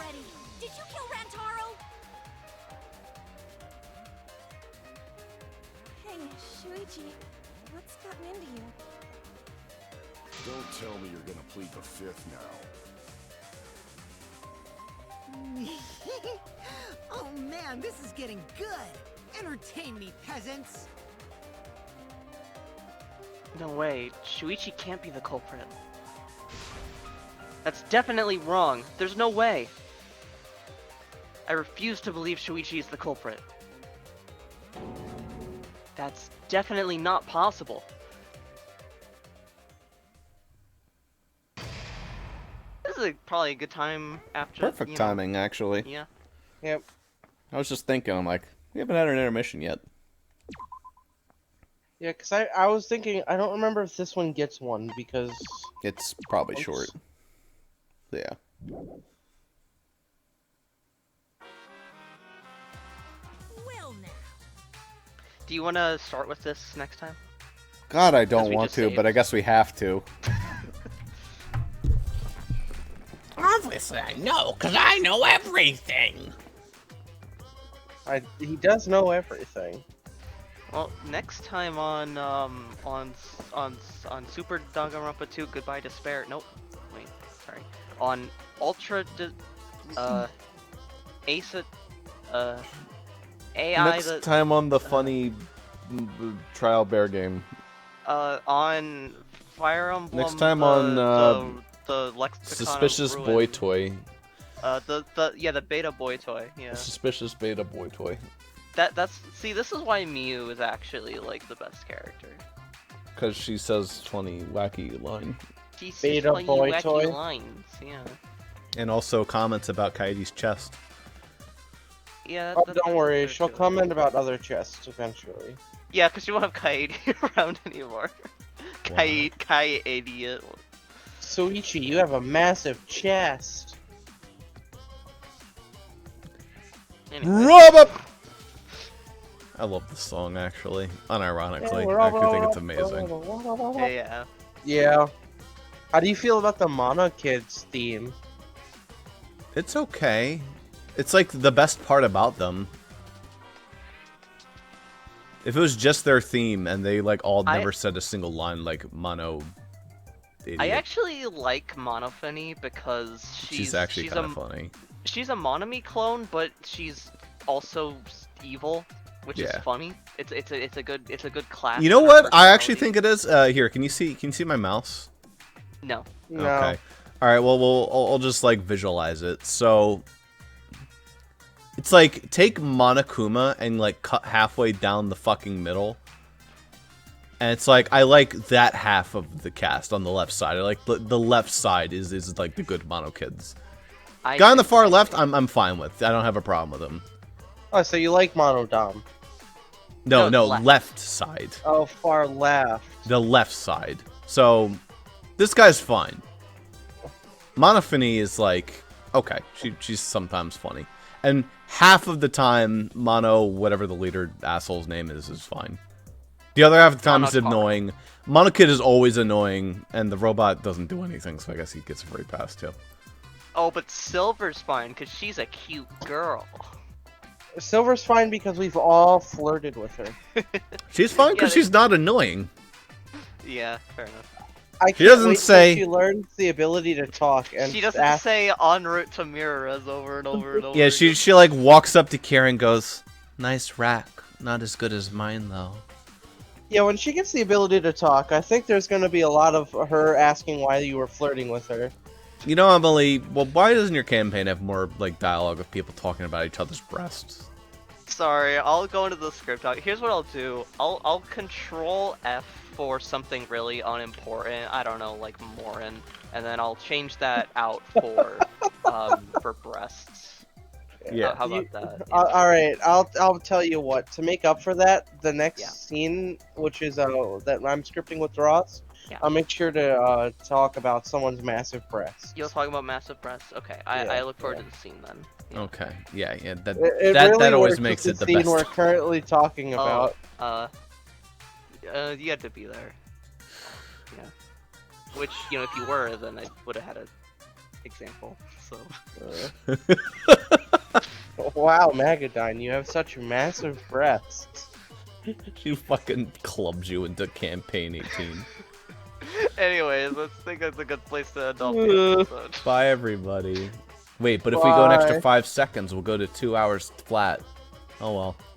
already. Did you kill Rantaro? Hey, Shuichi, what's gotten into you? Don't tell me you're gonna plead the fifth now. Oh man, this is getting good! Entertain me, peasants! No way. Shuichi can't be the culprit. That's definitely wrong. There's no way. I refuse to believe Shuichi is the culprit. That's definitely not possible. This is probably a good time after. Perfect timing, actually. Yeah. Yep. I was just thinking, I'm like, we haven't had an intermission yet. Yeah, because I was thinking, I don't remember if this one gets one, because... It's probably short. Yeah. Well now. Do you want to start with this next time? God, I don't we want just to, saved. but I guess we have to. Obviously I know, because I know everything. He does know everything. Well, next time on Super Danganronpa 2 Goodbye Despair. Nope. Wait, sorry. On Ultra Ace AI Next time on the funny trial bear game. on Fire Emblem. Next time on the Lexicon Suspicious of Boy Ruin. Toy. The beta boy toy. Yeah. Suspicious Beta Boy Toy. See, this is why Miu is actually like the best character. Because she says funny, wacky line. She's Beta funny, boy wacky toy? lines. Yeah. And also comments about Kaede's chest. Yeah. Oh, don't worry, she'll comment about other chests eventually. Yeah, because you won't have Kaede around anymore. Kaede idiot. Soichi, you have a massive chest. Rub up! I love this song, actually. Unironically. I actually think it's amazing. Yeah. Yeah. How do you feel about the Mono Kids theme? It's okay. It's like the best part about them. If it was just their theme and they like all never said a single line like Mono idiot. I actually like Monophony because She's actually kind of funny. She's a Monomi clone, but she's also evil, which is funny. It's a good class. You know what? I actually think it is. Here, can you see my mouse? No. Okay. All right. Well, I'll just like visualize it. So it's like take Monokuma and like cut halfway down the fucking middle, and it's like I like that half of the cast on the left side. I like the left side is like the good Mono Kids. Guy on the far left, I'm fine with. I don't have a problem with him. Oh, so you like Monodam? No, left side. Oh, far left. The left side. So this guy's fine. Monophony is like okay. She's sometimes funny, and half of the time, Mono, whatever the leader asshole's name is fine. The other half of the time is annoying. Monokid is always annoying, and the robot doesn't do anything, so I guess he gets a free pass too. Oh, but Silver's fine because she's a cute girl. Silver's fine because we've all flirted with her. She's fine because she's not annoying. Yeah, fair enough. I She doesn't wait till say- she learns the ability to talk and She doesn't ask- say en route to Mirror's over and over and over. Yeah, she like walks up to Kira and goes, "Nice rack, not as good as mine though." Yeah, when she gets the ability to talk, I think there's going to be a lot of her asking why you were flirting with her. You know, Emily, well, why doesn't your campaign have more like dialogue of people talking about each other's breasts? Sorry, I'll go into the script doc. Here's what I'll do. I'll control F for something really unimportant. I don't know, like Morin, and then I'll change that out for breasts. Yeah. How about that? All right, I'll tell you what. To make up for that, the next scene, which is that I'm scripting with Ross, I'll make sure to talk about someone's massive breasts. You'll talk about massive breasts. Okay, I look forward to the scene then. Okay, yeah, that It that really always works makes with it the scene best. we're currently talking about. You had to be there. Yeah. Which, if you were, then I would have had a example. So. Wow, Magadine, you have such massive breasts. She fucking clubs you into campaign 18. Anyways, let's think that's a good place to end off the episode. Bye, everybody. Wait, but if we go an extra Bye. 5 seconds, we'll go to 2 hours flat. Oh well.